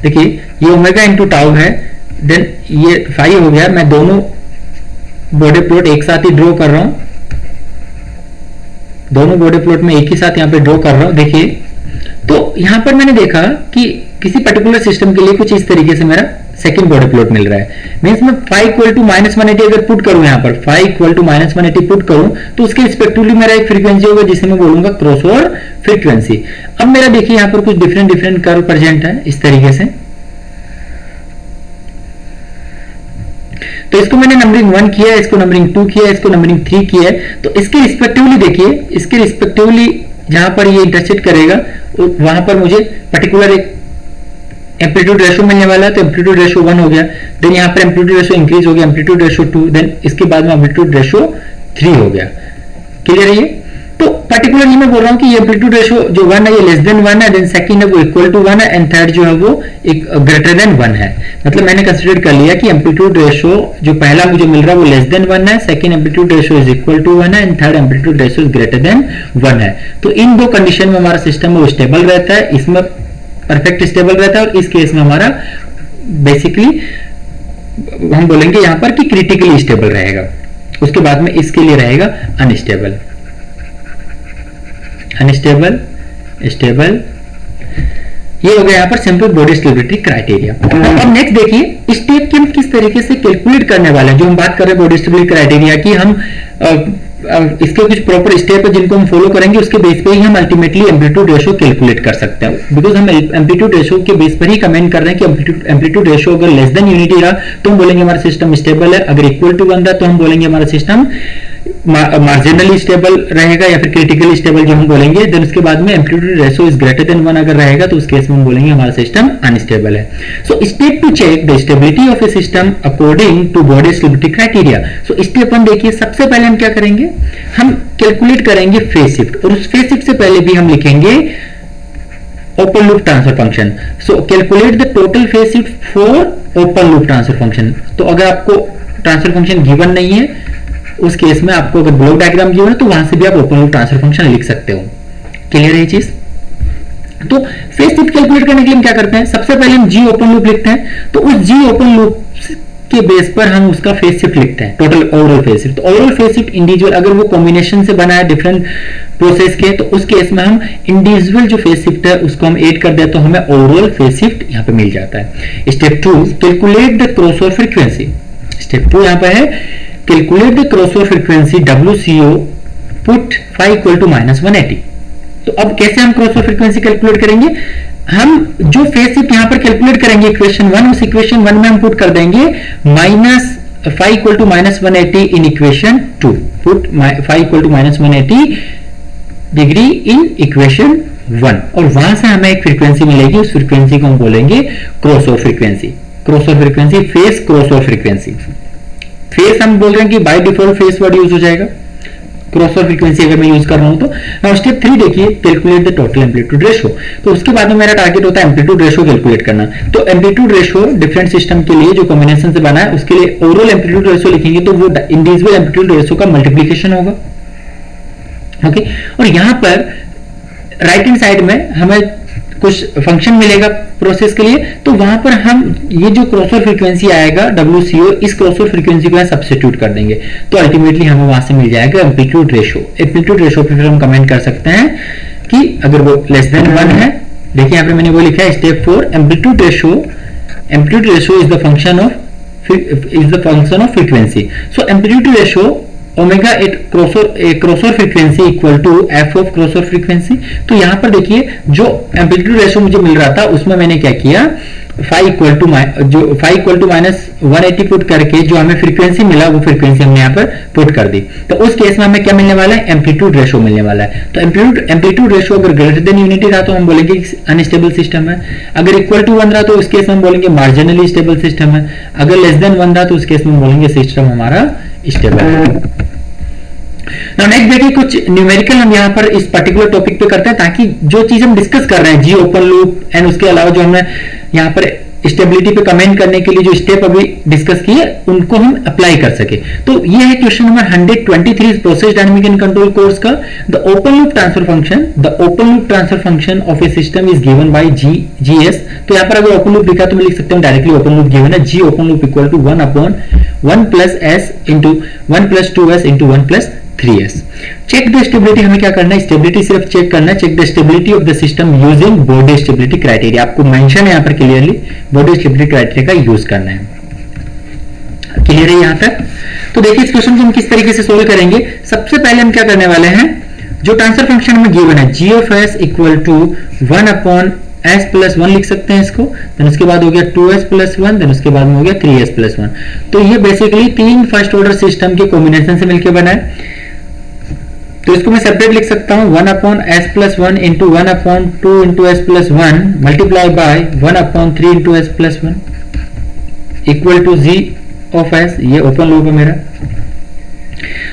देखिए ये ओमेगा इंटू टाउ है, देन ये फाई हो गया। मैं दोनों बॉडी प्लॉट एक साथ ही ड्रॉ कर रहा हूं, दोनों बॉडी प्लॉट में एक ही साथ यहां पे ड्रॉ कर रहा हूं। देखिए तो यहां पर मैंने देखा कि किसी पर्टिकुलर सिस्टम के लिए कुछ इस तरीके से मेरा सेकंड बॉडी प्लॉट मिल रहा है। मींस मैं फाई इक्वल टू -180 अगर पुट करूं, यहां पर फाई इक्वल टू -180 पुट करूं, तो उसके रिस्पेक्टिवली मेरा एक फ्रीक्वेंसी होगा जिसे मैं बोलूंगा क्रॉसओवर फ्रीक्वेंसी। अब मेरा देखिए यहां पर कुछ डिफरेंट कर्व प्रेजेंट है इस तरीके से, तो इसको मैंने नंबरिंग 1 किया, इसको नंबरिंग 2 किया, इसको नंबरिंग 3 किया है। तो इसके रिस्पेक्टिवली देखिए, इसके रिस्पेक्टिवली जहां पर ये इंटरसेक्ट करेगा वहां पर मुझे पर्टिकुलर एक एम्पलीट्यूड रेशियो मिलने वाला है। तो एम्पलीट्यूड रेशियो 1 हो गया, देन यहां पर एम्पलीट्यूड रेशियो इंक्रीज हो गया, एम्पलीट्यूड रेशियो 2, देन इसके बाद में एम्पलीट्यूड रेशियो 3 हो गया, क्लियर है ये। तो पर्टिकुलरली मैं बोल रहा हूं कि ये एम्पलीट्यूड रेशियो जो 1 है ये लेस देन 1 है, देन सेकंड है वो इक्वल टू 1 है, एंड थर्ड जो है वो एक ग्रेटर देन 1 है। मतलब मैंने कंसीडर कर लिया कि एम्पलीट्यूड रेशियो जो पहला मुझे मिल रहा है वो लेस देन 1 है, second amplitude ratio is equal to 1 है, and third amplitude ratio is greater than 1 है। तो इन दो कंडीशन में हमारा सिस्टम वो स्टेबल रहता है, इसमें परफेक्ट स्टेबल रहता है, और इस केस में हमारा बेसिकली हम बोलेंगे यहां पर कि क्रिटिकली स्टेबल रहेगा। उसके बाद में इसके लिए रहेगा अनस्टेबल, अनस्टेबल, स्टेबल। ये हो गया यहाँ पर सिंपल बॉडी स्टेबिलिटी क्राइटेरिया। अब नेक्स्ट देखिए स्टेप की हम किस तरीके से कैलकुलेट करने वाले हैं। जो हम बात कर रहे हैं बॉडी स्टेबिलिटी क्राइटेरिया की, हम इसके कुछ प्रॉपर स्टेप है जिनको हम फॉलो करेंगे, उसके बेस पे ही हम अल्टीमेटली एम्पलीट्यूड रेशियो कैलकुलेट कर सकते हैं। बिकॉज हम एम्पलीट्यूड रेशियो के बेस पर ही कमेंट कर रहे हैं कि एम्पलीट्यूड रेशियो अगर लेस देन यूनिटी रहा तो हम बोलेंगे हमारा सिस्टम स्टेबल है, अगर इक्वल टू 1 रहा तो हम बोलेंगे हमारा सिस्टम मार्जिनली स्टेबल रहेगा या फिर क्रिटिकली स्टेबल जो हम बोलेंगे। देन उसके बाद में amplitude ratio is greater than 1 अगर रहेगा तो उस केस में हम बोलेंगे हमारा सिस्टम अनस्टेबल है। So step two check the stability of a system according to Bode stability criteria. So step 1 देखिए, सबसे पहले हम क्या करेंगे, हम कैलकुलेट करेंगे फेज शिफ्ट, और उस फेज शिफ्ट से पहले भी हम लिखेंगे open loop transfer function. So calculate the total phase shift for open loop transfer function. तो अगर आपको ट्रांसफर फंक्शन गिवन नहीं है उस केस में आपको अगर ब्लॉक डायग्राम गिवन है तो वहां से भी आप ओपन लूप ट्रांसफर फंक्शन लिख सकते हो। क्लियर है ये चीज? तो फेज शिफ्ट कैलकुलेट करने के लिए हम क्या करते हैं, सबसे पहले हम जी ओपन लूप लिखते हैं, तो उस जी ओपन लूप के बेस पर हम उसका फेज शिफ्ट लिखते हैं, टोटल ओवरऑल फेज शिफ्ट। तो ओवरऑल फेज शिफ्ट इंडिविजुअल अगर वो कॉम्बिनेशन से बना है डिफरेंट प्रोसेस के, तो उस केस में हम इंडिविजुअल जो फेज शिफ्ट है उसको हम ऐड कर दें तो हमें ओवरऑल फेज शिफ्ट यहां पे मिल जाता है। Step 2 calculate the crossover frequency. Step 2 यहां पर है calculate the crossover frequency WCO put phi equal to -180। तो अब कैसे हम क्रॉसओवर फ्रीक्वेंसी कैलकुलेट करेंगे, हम जो फेज शिफ्ट यहां पर कैलकुलेट करेंगे इक्वेशन 1, उस इक्वेशन 1 में हम पुट कर देंगे phi equal to -180 in equation 2, put phi equal to -180 degree in equation 1, और वहां से हमें एक फ्रीक्वेंसी मिलेगी, उस फ्रीक्वेंसी को हम बोलेंगे crossover frequency. Crossover frequency phase crossover frequency. Face हम बोल रहे हैं कि by default face word use हो जाएगा, क्रॉसओवर फ्रीक्वेंसी अगर मैं यूज कर रहा हूं तो। नाउ स्टेप 3 देखिए, calculate the total amplitude ratio. तो उसके बाद में मेरा टारगेट होता है एम्पलीट्यूड रेशियो कैलकुलेट करना। तो एम्पलीट्यूड रेशियो डिफरेंट सिस्टम के लिए जो कॉम्बिनेशन से बना है उसके लिए ओवरऑल एम्पलीट्यूड रेशियो लिखेंगे तो वो इंडिविजुअल एम्पलीट्यूड रेशियो का मल्टीप्लीकेशन होगा। ओके, और यहां पर राइट हैंड साइड में हमें कुछ फंक्शन मिलेगा प्रोसेस के लिए, तो वहां पर हम ये जो क्रॉसओवर फ्रीक्वेंसी आएगा WCO, इस क्रॉसओवर फ्रीक्वेंसी को सब्स्टिट्यूट कर देंगे तो अल्टीमेटली हमें वहां से मिल जाएगा एम्पलीट्यूड रेशियो। एम्पलीट्यूड रेशियो पे फिर हम कमेंट कर सकते हैं कि अगर वो लेस देन 1 है, देखिए यहां पे मैंने वो लिखा है step 4 amplitude ratio is the function of frequency. So amplitude ratio omega at crossover frequency equal to f of crossover frequency. तो यहां पर देखिए जो एम्पलीट्यूड रेशियो मुझे मिल रहा था उसमें मैंने क्या किया, phi इक्वल टू -180 पुट करके जो हमें फ्रीक्वेंसी मिला वो फ्रीक्वेंसी हमने यहाँ पर पुट कर दी। तो उस केस में हमें क्या मिलने वाला है, एम्पलीट्यूड रेशियो मिलने वाला है। तो एम्पलीट्यूड रेशियो अगर ग्रेटर देन यूनिटी रहा तो हम बोलेंगे अनस्टेबल सिस्टम है, अगर इक्वल टू 1 रहा तो उस केस में हम बोलेंगे मार्जिनली स्टेबल सिस्टम है, अगर लेस देन 1 रहा तो उस केस में हम बोलेंगे सिस्टम हमारा स्टेबल है। नेक्स्ट देखिए, कुछ न्यूमेरिकल हम यहाँ पर इस पर्टिकुलर टॉपिक पे करते हैं ताकि जो चीज हम डिस्कस कर रहे हैं जी ओपन लूप एंड उसके अलावा जो हमने यहाँ पर स्टेबिलिटी पे कमेंट करने के लिए जो स्टेप अभी डिस्कस किए उनको हम अप्लाई कर सके। तो ये है question number 123 process dynamic and control course का। The open loop transfer function of a system is given by GS। तो यहाँ पर अगर ओपन लूप लिखा तो मैं लिख सकता हूँ डायरेक्टली ओपन लूप गिवन है, G open loop equal to 1/1 plus S into 1 plus 2S into 1 plus 3S। Check the stability, हमें क्या करना है, स्टेबिलिटी सिर्फ चेक करना है। Check the stability of the system using Bode stability criteria. आपको mention है यहाँ पर क्लियरली बॉडी स्टेबिलिटी क्राइटेरिया का यूज करना है। क्लियर है यहाँ तक? तो देखिए इस क्वेश्चन को हम किस तरीके से सोल्व करेंगे। सबसे पहले हम क्या करने वाले हैं, जो ट्रांसफर फंक्शन में गिवन है g of s equal to 1/s plus 1 लिख सकते हैं इसको। देन उसके बाद हो गया 2s प्लस 1, देन उसके बाद में हो गया 3s प्लस 1। तो ये बेसिकली 3 फर्स्ट ऑर्डर सिस्टम के कॉम्बिनेशन से मिलकर बना है। तो इसको मैं सेपरेट लिख सकता हूं 1/s plus 1 into 1/2 into s plus 1 multiply by 1/3 into s plus 1 equal to g of s। ये ओपन लूप है मेरा।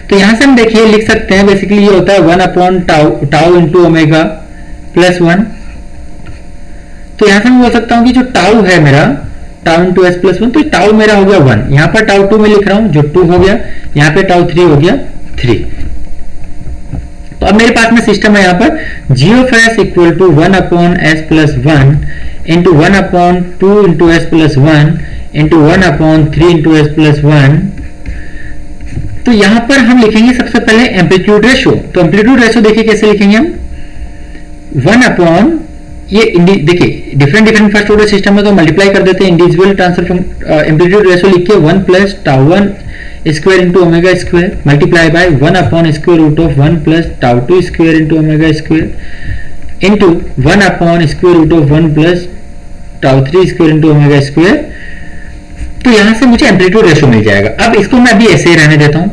तो यहां से हम देखिए लिख सकते हैं बेसिकली ये होता है 1/टाउ इंटू ओमेगा प्लस 1। तो यहां से मैं बोल सकता हूं कि जो टाउ है मेरा टाउ इंटू एस प्लस 1, तो टाउ मेरा हो गया 1, यहां पर टाउ 2 में लिख रहा हूं जो 2 हो गया, यहां पे टाउ 3 हो गया 3। तो अब मेरे पास में सिस्टम है यहाँ पर g of s equal to 1/s plus 1 into 1/2 into s plus 1 into 1/3 into s plus 1। तो यहां पर हम लिखेंगे सबसे पहले एम्पलीट्यूड रेशियो। तो एम्पलीट्यूड रेशियो देखिए कैसे लिखेंगे हम 1 ये देखिए डिफरेंट फर्स्ट ऑर्डर सिस्टम में तो मल्टीप्लाई कर देते हैं इंडिविजुअल ट्रांसफर एम्पलीट्यूड रेशियो लिख के 1 plus tau 1 square into omega square multiply by 1 upon square root of 1 plus tau 2 square into omega square into 1 upon square root of 1 plus tau 3 square into omega square. तो यहां से मुझे amplitude ratio मिल जाएगा। अब इसको मैं अभी ऐसे ही रहने देता हूं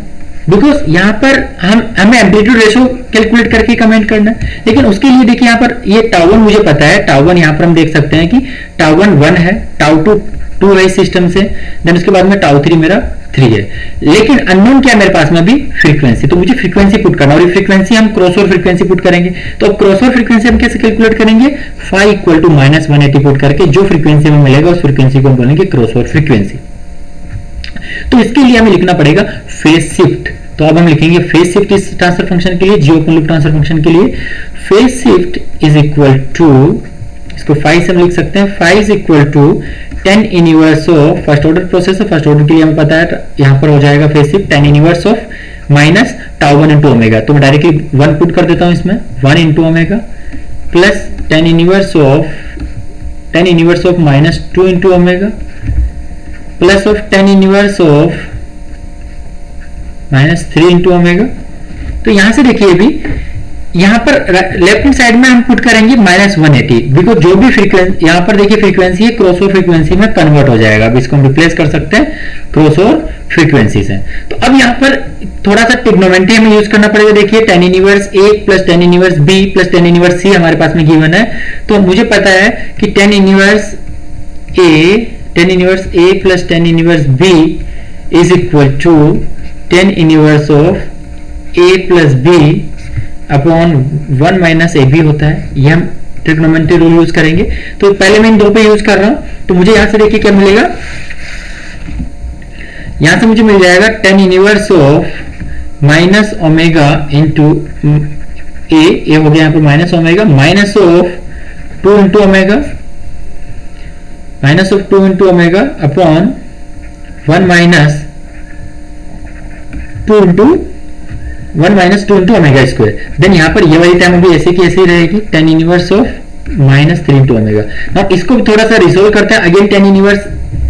बिकॉज यहां पर हमें एम्पलीट्यूड रेशो कैलकुलेट करके कमेंट करना है। लेकिन उसके लिए देखिए यहां पर ये टाउ 1 मुझे पता है, टाउ 1 यहां पर हम देख सकते हैं कि टाउ 1 1 है, टाउ 2 2 है इस सिस्टम से, देन उसके बाद में टाउ 3 मेरा 3 है। लेकिन अननोन क्या मेरे पास में अभी फ्रीक्वेंसी, तो मुझे फ्रीक्वेंसी पुट करना और ये फ्रीक्वेंसी हम क्रॉस ओवर फ्रीक्वेंसी पुट करेंगे। तो अब क्रॉस ओवर फ्रीक्वेंसी हम कैसे कैलकुलेट करेंगे, फाई इक्वल टू -180 पुट करके जो फ्रीक्वेंसी हमें मिलेगा उस फ्रीक्वेंसी को हम बोलेंगे क्रॉस ओवर फ्रीक्वेंसी। तो इसके लिए हमें लिखना पड़ेगा फेज शिफ्ट। तो अब हम लिखेंगे फेज शिफ्ट इस ट्रांसफर फंक्शन के लिए, g open loop transfer function के लिए phase shift is equal to, इसको फाई से हम लिख सकते हैं, phi is equal to tan inverse of first order process है, फर्स्ट ऑर्डर के लिए हमें पता है यहां पर हो जाएगा phase shift tan inverse of minus tau 1 into omega. तो मैं डायरेक्टली 1 पुट कर देता हूं इसमें, 1 into omega plus tan inverse of minus 2 into omega plus of tan inverse of minus 3 into omega. तो यहां से देखिए अभी यहां पर लेफ्ट हैंड साइड में हम पुट करेंगे -180 बिकॉज जो भी फ्रीक्वेंसी यहां पर देखिए फ्रीक्वेंसी है क्रॉस ओवर फ्रीक्वेंसी में कन्वर्ट हो जाएगा। अब इसको हम रिप्लेस कर सकते हैं क्रॉस ओवर फ्रीक्वेंसी से। तो अब यहां पर थोड़ा सा ट्रिग्नोमेट्री हमें यूज करना पड़ेगा। देखिए tan inverse a plus tan inverse b plus tan inverse c हमारे पास में गिवन है। तो मुझे पता है कि tan inverse a plus tan inverse b is equal to tan inverse of a plus b upon 1 minus a b होता है। ये हम ट्रिग्नोमेट्री रूल यूज करेंगे। तो पहले मैं इन दो पे यूज कर रहा हूं। तो मुझे यहां से देखिए क्या मिलेगा, यहां से मुझे मिल जाएगा tan inverse of minus omega into A हो गया यहां पर minus omega minus of 2 into omega minus of 2 into omega upon 1 minus 2 into omega square. Then यहां पर ये वाली टर्म अभी ऐसे की ऐसे ही रहेगी tan inverse of minus 3 into omega. अब इसको थोड़ा सा रिजोल्व करते हैं, again tan inverse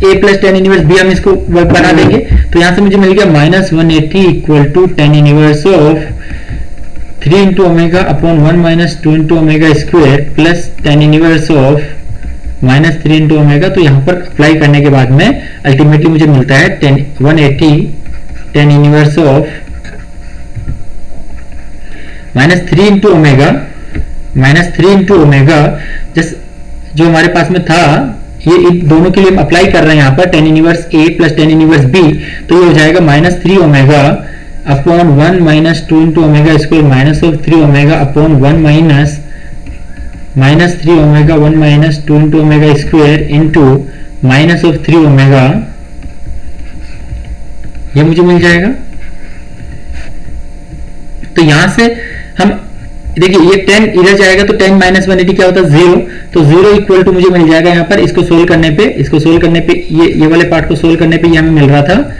a plus tan inverse b हम इसको बना देंगे। तो यहां से मुझे मिल गया -180 equal to tan inverse of 3 into omega upon 1 minus 2 into omega square plus tan inverse of -3 into omega. तो यहां पर अप्लाई करने के बाद में अल्टीमेटली मुझे मिलता है 180 tan inverse of -3 into omega just जो हमारे पास में था, ये इन दोनों के लिए हम अप्लाई कर रहे हैं यहाँ पर tan inverse a plus tan inverse b। तो ये हो जाएगा -3 omega upon 1 minus 2 into omega square minus of 3 omega upon 1 minus 3 omega 1 minus 2 into omega square into minus of 3 omega, ये मुझे मिल जाएगा। तो यहां से हम देखिए ये 10 इधर जाएगा तो 10 माइनस 180 क्या होता है 0। तो 0 इक्वल टू मुझे मिल जाएगा यहाँ पर, इसको सोल्व करने पे ये वाले पार्ट को सोल्व करने पे ये हमें मिल रहा था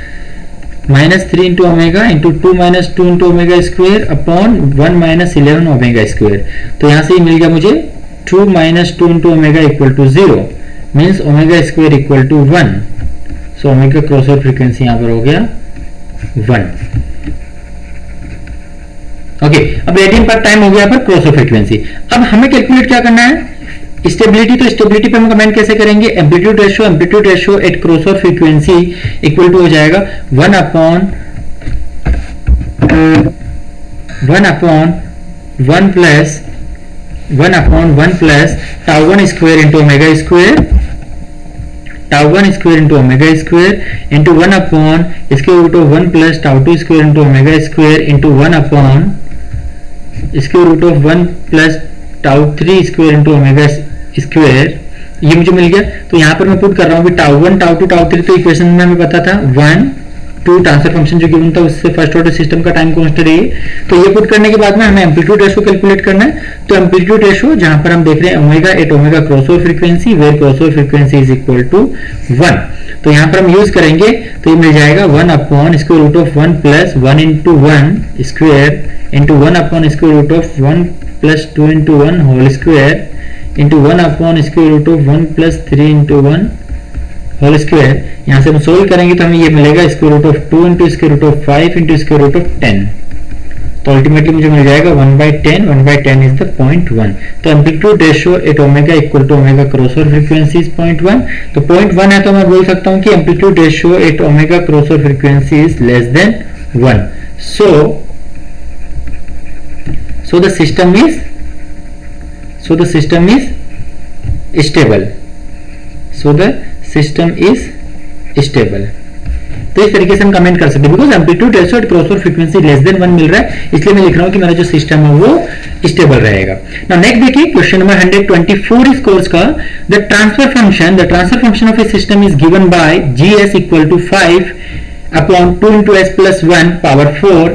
-3 into omega into 2 minus 2 into omega square upon 1 minus 11 omega square. तो यहां से ये मिल गया मुझे 2 minus 2 into omega equal to 0 means omega square equal to 1। So omega cross over frequency यहां पर हो गया 1। ओके, अब रेडियन पर टाइम हो गया पर क्रॉस ओवर फ्रीक्वेंसी। अब हमें कैलकुलेट क्या करना है, स्टेबिलिटी। तो स्टेबिलिटी पे हम कमेंट कैसे करेंगे, amplitude ratio at cross over frequency equal to हो जाएगा 1 upon 1 plus tau 1 square into omega square into 1 upon इसके root of 1 plus tau 2 square into omega square into 1 upon इसके root of 1 plus tau 3 square into omega square. ये मुझे मिल गया। तो यहां पर मैं पुट कर रहा हूं टाउ 1 टाउ 2 टाउ 3 तो इक्वेशन में हमें पता था 1 2 ट्रांसफर फंक्शन जो गिवन था उससे फर्स्ट ऑर्डर सिस्टम का टाइम कांस्टेंट है। तो ये पुट करने के बाद में हमें एम्पलीट्यूड रेशियो कैलकुलेट करना है। तो एम्पलीट्यूड रेशियो जहां पर हम देख रहे हैं omega at omega cross over frequency where cross over frequency is equal to 1। तो यहां पर हम यूज करेंगे तो ये मिल जाएगा 1 upon square root of 1 plus 1 into 1 square into 1 upon square root of 1 plus 2 into 1 whole square into 1 upon square root of 1 plus 3 into 1 whole square, यहां से हम सोल्व करेंगे तो हमें ये मिलेगा square root of 2 into square root of 5 into square root of 10, तो ultimately मुझे मिल जाएगा 1/10, 1/10 इज द 0.1। तो amplitude ratio at omega equal to omega cross over frequency is 0.1। तो 0.1 है तो मैं बोल सकता हूं कि amplitude ratio at omega cross over frequency is less than 1। so the system is stable, so the system is stable। तो इस तरीके से हम कमेंट कर सकते हैं, because amplitude ratio at cross over frequency less than 1 मिल रहा है, इसलिए मैं लिख रहा हूं कि मेरा जो सिस्टम है वो स्टेबल रहेगा। नाउ नेक्स्ट देखिए क्वेश्चन नंबर 124 इस कोर्स का, the transfer function of a system is given by gs equal to 5 upon 2 into s plus 1 power 4।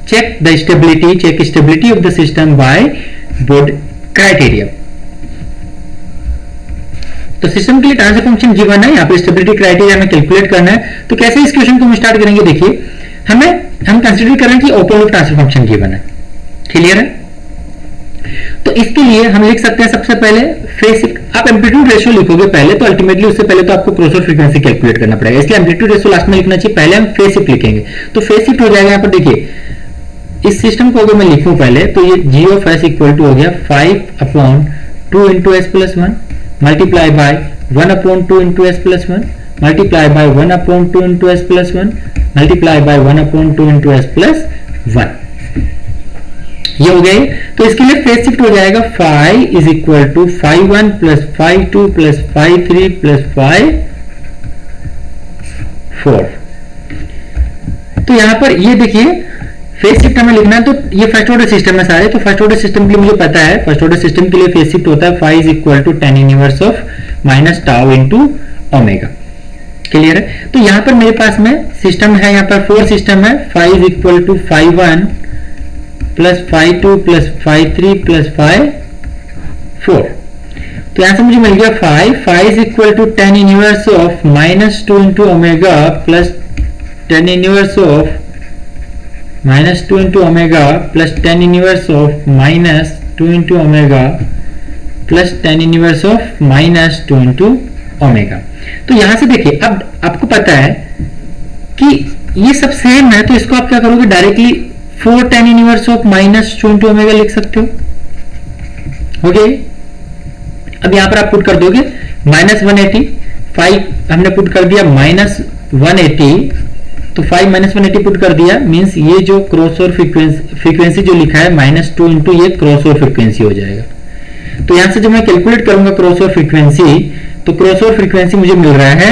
check stability of the system by Bode criteria। तो system के लिए transfer function given है, यहाँ पे stability criteria हमें calculate करना है। तो कैसे इस क्वेश्चन को हम स्टार्ट करेंगे, देखिए हम कंसीडर कर रहे हैं कि open loop transfer function given है, क्लियर है। तो इसके लिए हम लिख सकते हैं सबसे पहले फेज शिफ्ट। आप एम्पलीट्यूड रेशियो लिखोगे पहले, तो अल्टीमेटली उससे पहले तो आपको क्रॉस ओवर फ्रीक्वेंसी कैलकुलेट करना पड़ेगा, इसलिए एम्पलीट्यूड रेशियो लास्ट में लिखना चाहिए, पहले हम फेज शिफ्ट लिखेंगे। तो फेज शिफ्ट हो जाएगा यहाँ पर, देखिए इस सिस्टम को अगर मैं लिखूं पहले तो ये g of s equal to हो गया 5 upon 2 into S plus 1 multiply by 1 upon 2 into S plus 1 multiply by 1 upon 2 into S plus 1 multiply by 1 upon 2 into S plus 1। ये हो गए। तो इसके लिए फेज शिफ्ट हो जाएगा 5 is equal to 5 1 plus 5 2 plus 5 3 plus 5 4। तो यहां पर ये देखिए फेज शिफ्ट हमें लिखना है, तो ये फर्स्ट ऑर्डर सिस्टम है सारे, तो फर्स्ट ऑर्डर सिस्टम के लिए मुझे पता है, फर्स्ट ऑर्डर सिस्टम के लिए फेज शिफ्ट होता है 5 is equal to 10 inverse of minus tau into omega, clear है। तो यहां पर मेरे पास में सिस्टम है, यहां पर 4 सिस्टम है, 5 is equal to 5 1 plus 5 2 plus 5 3 plus 5 4। तो यहां से मुझे मिल गया 5 is equal to 10 inverse of minus 2 into omega plus 10 inverse of minus 2 into omega plus 10 inverse of minus 2 into omega plus 10 inverse of minus 2 into omega। तो यहां से देखिए अब आपको पता है कि ये सब सेम है, तो इसको आप क्या करोगे, directly 4 10 inverse of minus 2 into omega लिख सकते हो। ओके, अब यहां पर आप पुट कर दोगे माइनस 180, 5 हमने पुट कर दिया माइनस 180, तो 5 माइनस 180 पुट कर दिया, मींस ये जो क्रॉस ओवर फ्रीक्वेंसी जो लिखा है माइनस 2 इंटू ये क्रॉस ओवर फ्रीक्वेंसी हो जाएगा। तो यहां से जब मैं कैलकुलेट करूंगा क्रॉस ओवर फ्रीक्वेंसी, तो क्रॉस ओवर फ्रीक्वेंसी मुझे मिल रहा है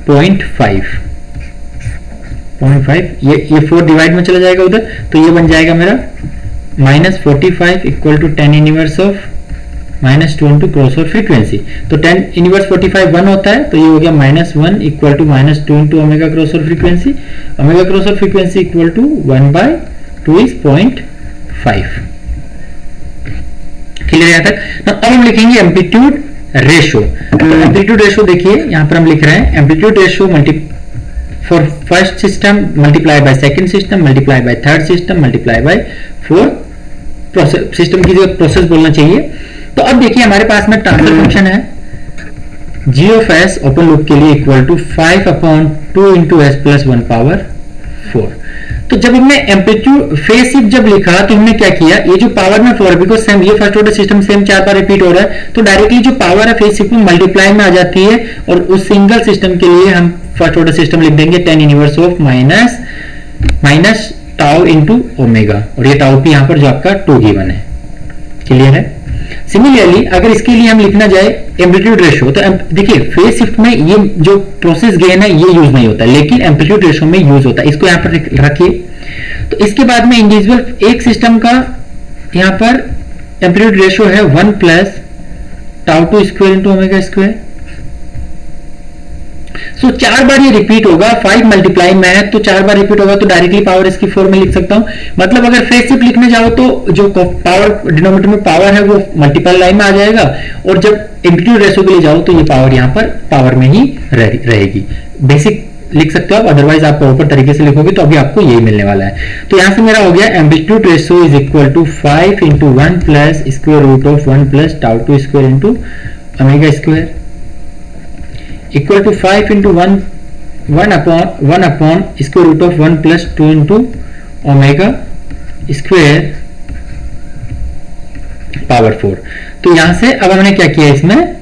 0.5, ये 4 डिवाइड में चला जाएगा उधर, तो ये बन जाएगा मेरा minus 45 equal to 10 inverse of minus 2 into cross over frequency. तो 10 इनवर्स 45 1 होता है, तो ये हो गया minus 1 equal to minus 2 into omega cross over frequency, omega cross over frequency equal to 1/2 is 0.5, clear है तक। अब हम लिखेंगे एम्पलीट्यूड रेशियो। तो एम्पलीट्यूड रेशियो देखिए यहां पर हम लिख रहे हैं amplitude ratio for first system multiply by second system multiply by third system multiply by fourth system की जगह प्रोसेस बोलना चाहिए। तो अब देखिए हमारे पास में ट्रांसफर फंक्शन है g of s open loop के लिए equal to 5 upon 2 into S plus 1 power 4। तो जब हमने एम्पलीट्यूड फेज शिफ्ट जब लिखा तो हमने क्या किया, ये जो पावर में 4 बिकॉज सेम ये फर्स्ट ऑर्डर सिस्टम सेम 4 बार रिपीट हो रहा है, तो डायरेक्टली जो पावर है फेज शिफ्ट में मल्टीप्लाई में आ जाती है, और उस सिंगल सिस्टम के लिए हम फर्स्ट ऑर्डर सिस्टम लिख देंगे 10 inverse of minus tau into omega, और ये टाउ भी यहां पर जो आपका 2 गिवन है, क्लियर है। सिमिलरली अगर इसके लिए हम लिखना जाए एम्पलीट्यूड रेशियो, तो देखिए फेज शिफ्ट में ये जो प्रोसेस गेन है ये यूज नहीं होता, लेकिन एम्पलीट्यूड रेशियो में यूज होता है, इसको यहां पर रखिए। तो इसके बाद में इंडिविजुअल एक सिस्टम का यहां पर एम्पलीट्यूड रेशियो है 1 plus tau 2 square into omega square. So 4 बार ये रिपीट होगा, 5 मल्टीप्लाई में है तो 4 बार रिपीट होगा, तो डायरेक्टली पावर इसकी 4 में लिख सकता हूं। मतलब अगर फेज शिफ्ट लिखने जाओ तो जो पावर डिनोमिनेटर में पावर है वो मल्टीप्लाई में आ जाएगा, और जब एम्पलीट्यूड रेशियो के लिए जाओ तो ये पावर यहां पर पावर में ही रहेगी। बेसिक लिख सकते हो आप, अदरवाइज आप प्रॉपर तरीके से लिखोगे तो अभी आपको यही मिलने वाला है। तो यहां से मेरा हो गया amplitude ratio is equal to 5 into 1 plus square root of 1 plus tau 2 square into omega square. Equal to 5 into one upon square root of 1 plus 2 into omega square power 4। तो यहां से अब हमने क्या किया, इसमें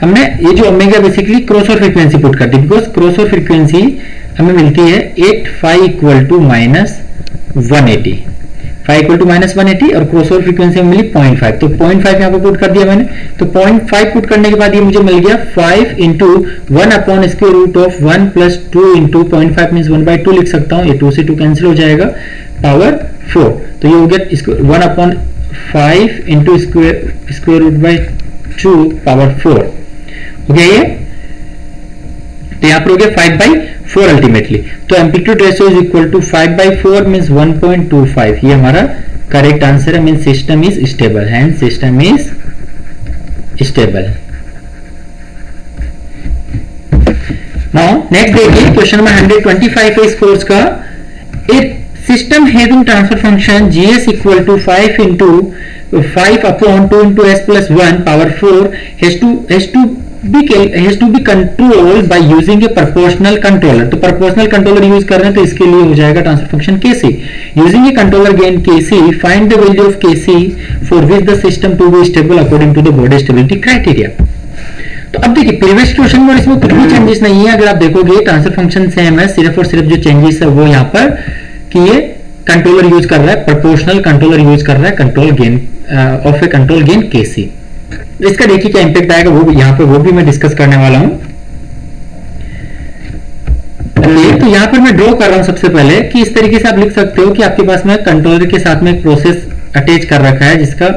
हमने ये जो omega basically cross over frequency put कर दी, बिकॉज क्रॉस ओवर फ्रीक्वेंसी हमें मिलती है 8 phi equal to minus 180, phi equal to minus 180 और क्रॉस ओवर फ्रीक्वेंसी में मिली 0.5। तो 0.5 यहाँ पर पुट कर दिया मैंने। तो 0.5 पुट करने के बाद ये मुझे मिल गया 5 into 1 upon square root of 1 plus 2 into 0.5 mean 1/2 लिख सकता हूँ, ये 2 से 2 कैंसिल हो जाएगा, पावर 4। तो ये हो गया 1 upon 5 into square root by 2 power 4 हो गया ये। तो यहां पर हो गया 5/4 अल्टीमेटली। तो amplitude ratio is equal to 5/4 means 1.25। ये हमारा करेक्ट आंसर है, means system is stable, hence system is stable. Now next देखिए क्वेश्चन नंबर 125 है इस कोर्स का। If system having transfer function gs equal to 5 into 5 upon 2 into s plus 1 power 4 has to be controlled by using a proportional controller। तो proportional controller use कर रहे हैं, तो इसके लिए हो जाएगा transfer function kc। using a controller gain kc find the value of kc for which the system to be stable according to the Bode stability criteria। तो अब देखिए प्रीवियस क्वेश्चन में इसमें कुछ भी चेंजेस नहीं है, अगर आप देखोगे ट्रांसफर फंक्शन सेम है, सिर्फ और सिर्फ जो चेंजेस है वो यहाँ पर कि ये कंट्रोलर यूज कर रहा है, प्रोपोर्शनल कंट्रोलर यूज कर रहा है control gain of a control gain KC. इसका देखिए क्या इंपैक्ट आएगा वो यहाँ पे वो भी मैं डिस्कस करने वाला हूं। तो यहाँ पर मैं ड्रॉ कर रहा हूं सबसे पहले कि इस तरीके से आप लिख सकते हो कि आपके पास में कंट्रोलर के साथ में एक प्रोसेस अटैच कर रखा है जिसका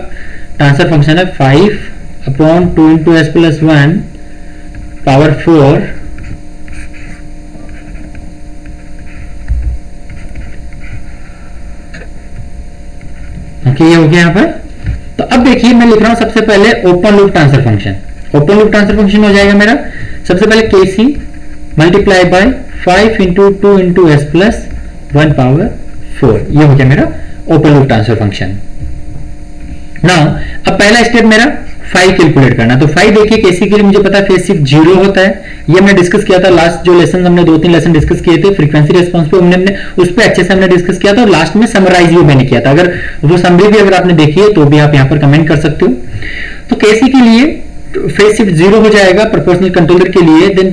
ट्रांसफर फंक्शन है 5 upon 2 into S plus 1 power 4 ये हो गया यहाँ पर। तो अब देखिए मैं लिख रहा हूं सबसे पहले open loop transfer function. Open loop transfer function हो जाएगा मेरा सबसे पहले KC multiply by 5 into 2 into S plus 1 power 4। ये हो गया मेरा open loop transfer function. Now अब पहला स्टेप मेरा फाई कैलकुलेट करना। तो फाई देखिए केसी के लिए मुझे पता है फेज शिफ्ट 0 होता है, ये हमने डिस्कस किया था लास्ट जो लेसन हमने 2-3 लेसन डिस्कस किए थे फ्रीक्वेंसी रेस्पॉन्स पे, हमने उस पे अच्छे से हमने डिस्कस किया था और लास्ट में समराइज भी मैंने किया था। अगर वो समरी भी अगर आपने देखी है तो भी आप यहाँ पर कमेंट कर सकते हो। तो केसी के लिए फेज शिफ्ट 0 हो जाएगा प्रोपोर्शनल कंट्रोलर के लिए, देन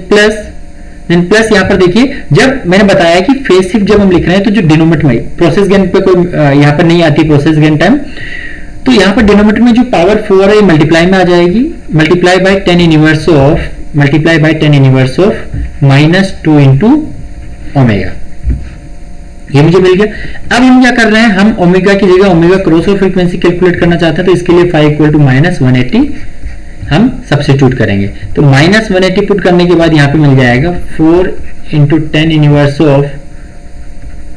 प्लस यहाँ पर देखिए जब मैंने बताया कि फेज शिफ्ट जब हम लिख रहे हैं तो जो डिनोमिनेटर में प्रोसेस गेन पे कोई यहाँ पर नहीं आती प्रोसेस गेन टाइम, तो यहाँ पर डिनोमिनेटर में जो पावर 4 है मल्टीप्लाई में आ जाएगी, multiply by 10 inverse of -2 into omega. ये मुझे मिल गया। अब हम क्या कर रहे हैं, हम ओमेगा की जगह omega cross over frequency calculate करना चाहते हैं, तो इसके लिए 5 इक्वल टू -180 हम सब्स्टिट्यूट करेंगे। तो -180 पुट करने के बाद यहाँ पे मिल जाएगा 4 into 10 inverse of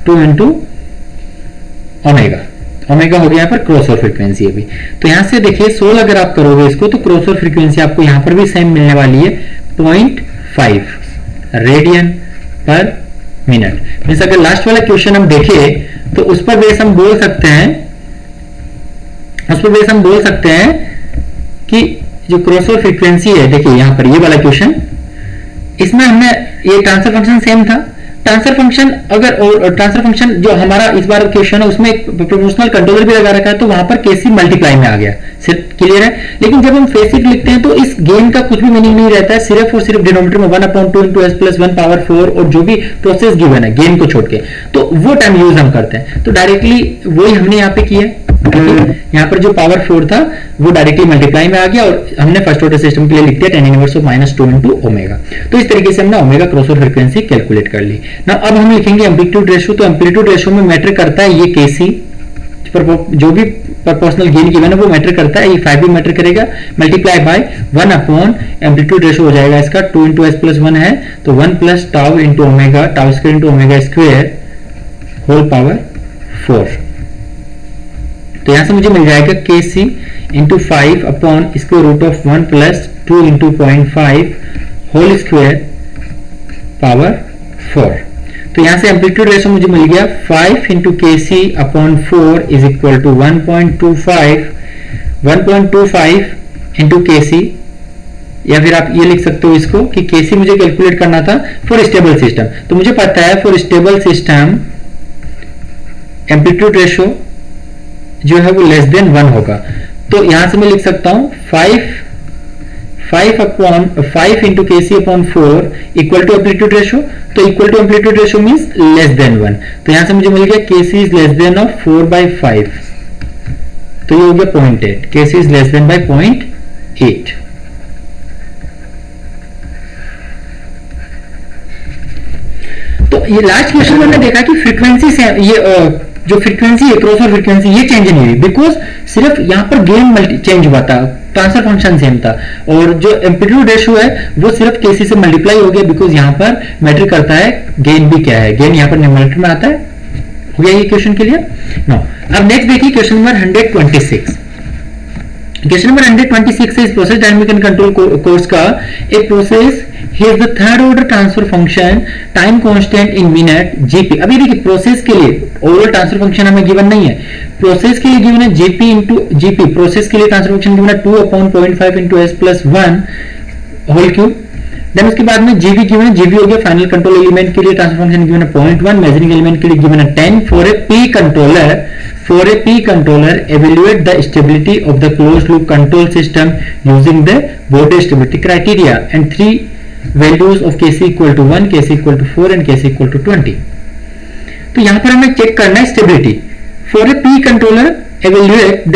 2 into omega. Omega हो गया यहाँ पर क्रॉस ओवर फ्रीक्वेंसी अभी। तो यहाँ से देखिए 16 अगर आप करोगे इसको तो क्रॉस ओवर फ्रीक्वेंसी आपको यहाँ पर भी सेम मिलने वाली है 0.5 रेडियन पर मिनट। मींस अगर लास्ट वाला क्वेश्चन हम देखें तो उस पर बेस हम बोल सकते हैं कि जो क्रॉस ओवर फ्रीक्वेंसी है, देखिए यहाँ पर ये वाला क्वेश्चन, इसमें हमने ये ट्रांसफर फंक्शन सेम था। ट्रांसफर फंक्शन अगर ट्रांसफर फंक्शन जो हमारा इस बार क्वेश्चन है उसमें एक प्रोपोर्शनल कंट्रोलर भी लगा रखा है, तो वहां पर केसी मल्टीप्लाई में आ गया, सिर्फ क्लियर है। लेकिन जब हम फेज शिफ्ट लिखते हैं तो इस गेन का कुछ भी मीनिंग नहीं रहता है, सिर्फ और सिर्फ डिनोमिनेटर में 1/2 इंटू एस प्लस 1 पावर 4 और जो भी प्रोसेस गिवन है गेन को छोड़ के, तो वो टाइम यूज हम करते हैं। तो डायरेक्टली वही हमने यहाँ पे किया, यहाँ पर जो पावर 4 था वो डायरेक्टली मल्टीप्लाई में आ गया और हमने फर्स्ट ऑर्डर सिस्टम के लिए लिख दिया 10 इनवर्स ऑफ -2 इंटू ओमेगा। तो इस तरीके से हमने omega cross over frequency calculate कर ली ना। अब हम लिखेंगे एम्पलीट्यूड रेशियो। तो एम्पलीट्यूड रेशियो में मैटर करता है ये केसी, जो भी प्रोपोर्शनल गेन गिवन है वो मैटर करता है, ये 5 भी मैटर करेगा, multiply by 1 upon amplitude ratio हो जाएगा इसका 2 इंटू एस प्लस 1 है तो 1 plus tau into omega, tau square into omega square whole power 4। तो यहां से मुझे मिल जाएगा KC into 5 upon square root of 1 plus 2 into 0.5 whole square power 4। तो यहां से एम्पलीट्यूड रेशियो मुझे मिल गया 5 into K C upon 4 is equal to 1.25 into K C या फिर आप ये लिख सकते हो इसको कि केसी मुझे कैलकुलेट करना था फॉर स्टेबल सिस्टम, तो मुझे पता है for stable system amplitude ratio जो है वो लेस देन 1 होगा। तो यहां से मैं लिख सकता हूं 5 into KC upon 4 equal to amplitude ratio. तो equal to amplitude ratio means less than 1, तो यहां से मुझे मिल गया KC is less than of 4/5, तो ये हो गया 0.8, KC is less than by 0.8। तो ये लास्ट क्वेश्चन में हमने देखा कि फ्रीक्वेंसी से ये जो फ्रीक्वेंसी है क्रॉस ओवर फ्रीक्वेंसी ये चेंज नहीं हुई, बिकॉज सिर्फ यहां पर गेन चेंज हुआ था, ट्रांसफर फंक्शन सेम था, और जो एम्पलीट्यूड रेशियो है वो सिर्फ केसी से मल्टीप्लाई हो गया, बिकॉज यहां पर मैटर करता है गेन भी क्या है, गेन यहां पर न्यूमरेटर में आता है। हो गया ये क्वेश्चन क्लियर? नो, अब नेक्स्ट देखिए question number 126। Question number 126 is process dynamic and control course का एक process Here's the third order transfer function time constant in minute gp। अभी देखिए प्रोसेस के लिए ओवरऑल ट्रांसफर फंक्शन हमें गिवन नहीं है, प्रोसेस के लिए गिवन है gp इंटू gp, प्रोसेस के लिए ट्रांसफर फंक्शन गिवन है 2/0.5 into s plus 1 whole cube. Then उसके बाद में gv गिवन है, gv हो गया फाइनल कंट्रोल एलिमेंट के लिए ट्रांसफर फंक्शन गिवन है 0.1, मेजरिंग एलिमेंट के लिए गिवन है 10। For a p controller evaluate the stability of the closed loop control system using the Bode stability criteria and 3 values of kc equal to 1, kc equal to 4 and kc equal to 20। तो यहां पर हमें check करना है stability. For A P controller evaluate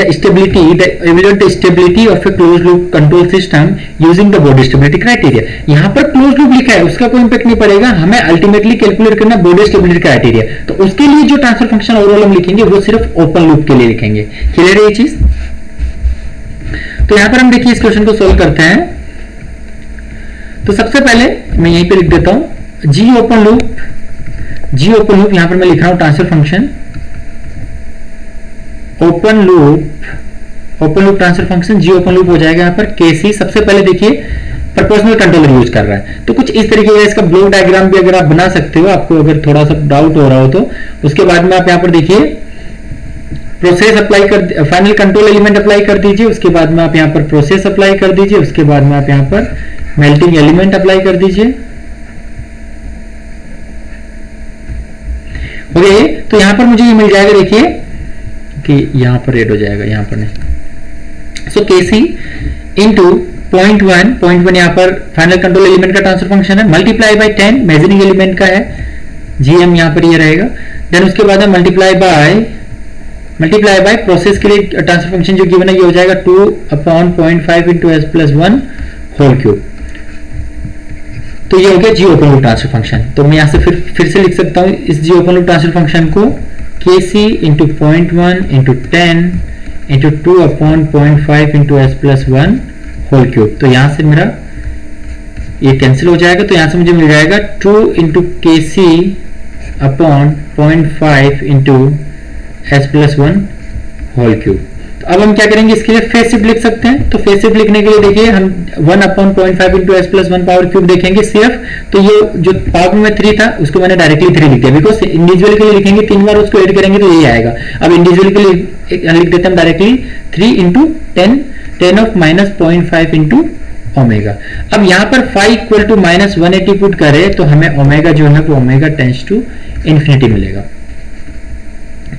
the stability of a closed loop control system using the Bode stability criteria। यहां पर closed loop लिखा है, उसका कोई इंपैक्ट नहीं पड़ेगा, हमें अल्टीमेटली कैलकुलेट करना Bode stability criteria। तो उसके लिए जो ट्रांसफर फंक्शन ओवरऑल हम लिखेंगे वो सिर्फ ओपन लूप के लिए लिखेंगे। क्लियर है ये चीज? तो यहां पर हम देखिए इस क्वेश्चन को सोल्व करते हैं। तो सबसे पहले मैं यहीं पे लिख देता हूं जी ओपन लूप, यहां पर मैं लिख रहा हूं transfer function open loop transfer function G open loop हो जाएगा। यहां पर केसी सबसे पहले देखिए प्रोपोर्शनल कंट्रोलर यूज कर रहा है, तो कुछ इस तरीके का इसका ब्लॉक डायग्राम भी अगर आप बना सकते हो, आपको अगर थोड़ा सा डाउट हो रहा हो तो। उसके बाद में आप यहां पर देखिए प्रोसेस अप्लाई कर, फाइनल कंट्रोल एलिमेंट अप्लाई कर दीजिए, उसके बाद में आप यहां पर प्रोसेस अप्लाई कर दीजिए, उसके बाद में आप यहां पर मेल्टिंग एलिमेंट अप्लाई कर दीजिए। ओके, तो यहां पर मुझे ये मिल जाएगा, देखिए कि यहां पर रेड हो जाएगा, यहां पर नहीं। सो केसी इंटू 0.1 यहां पर फाइनल कंट्रोल एलिमेंट का ट्रांसफर फंक्शन है, मल्टीप्लाई बाय 10 मेजरिंग एलिमेंट का है, जीएम यहां पर ये रहेगा। देन उसके बाद में मल्टीप्लाई बाय प्रोसेस के लिए ट्रांसफर फंक्शन जो गिवन है ये हो जाएगा 2/0.5 into S plus 1 whole cube. तो ये हो गया G open loop transfer function. तो मैं यहां से फिर से लिख सकता हूं इस G open loop transfer function को kc into 0.1 into 10 into 2/0.5 into S plus 1 whole cube. तो यहां से मेरा ये कैंसिल हो जाएगा, तो यहां से मुझे मिल जाएगा 2 into kc upon 0.5 into S plus 1 whole cube. तो अब हम क्या करेंगे, इसके लिए फेस शिफ्ट लिख सकते हैं। तो फेस शिफ्ट लिखने के लिए देखिए हम 1/0.5 into S plus 1 power cube देखेंगे सिर्फ। तो ये जो पावर में 3 था उसको मैंने डायरेक्टली 3 लिख दिया, बिकॉज इंडिविजुअल के लिए लिखेंगे 3 बार उसको ऐड करेंगे तो यही आएगा। अब इंडिविजुअल के लिए लिख देते हैं directly 3 into 10 of minus 0.5 into omega. अब यहाँ पर phi equal to minus 180 put करे तो हमें ओमेगा जो है वो ओमेगा टेंस टू इन्फिनिटी मिलेगा।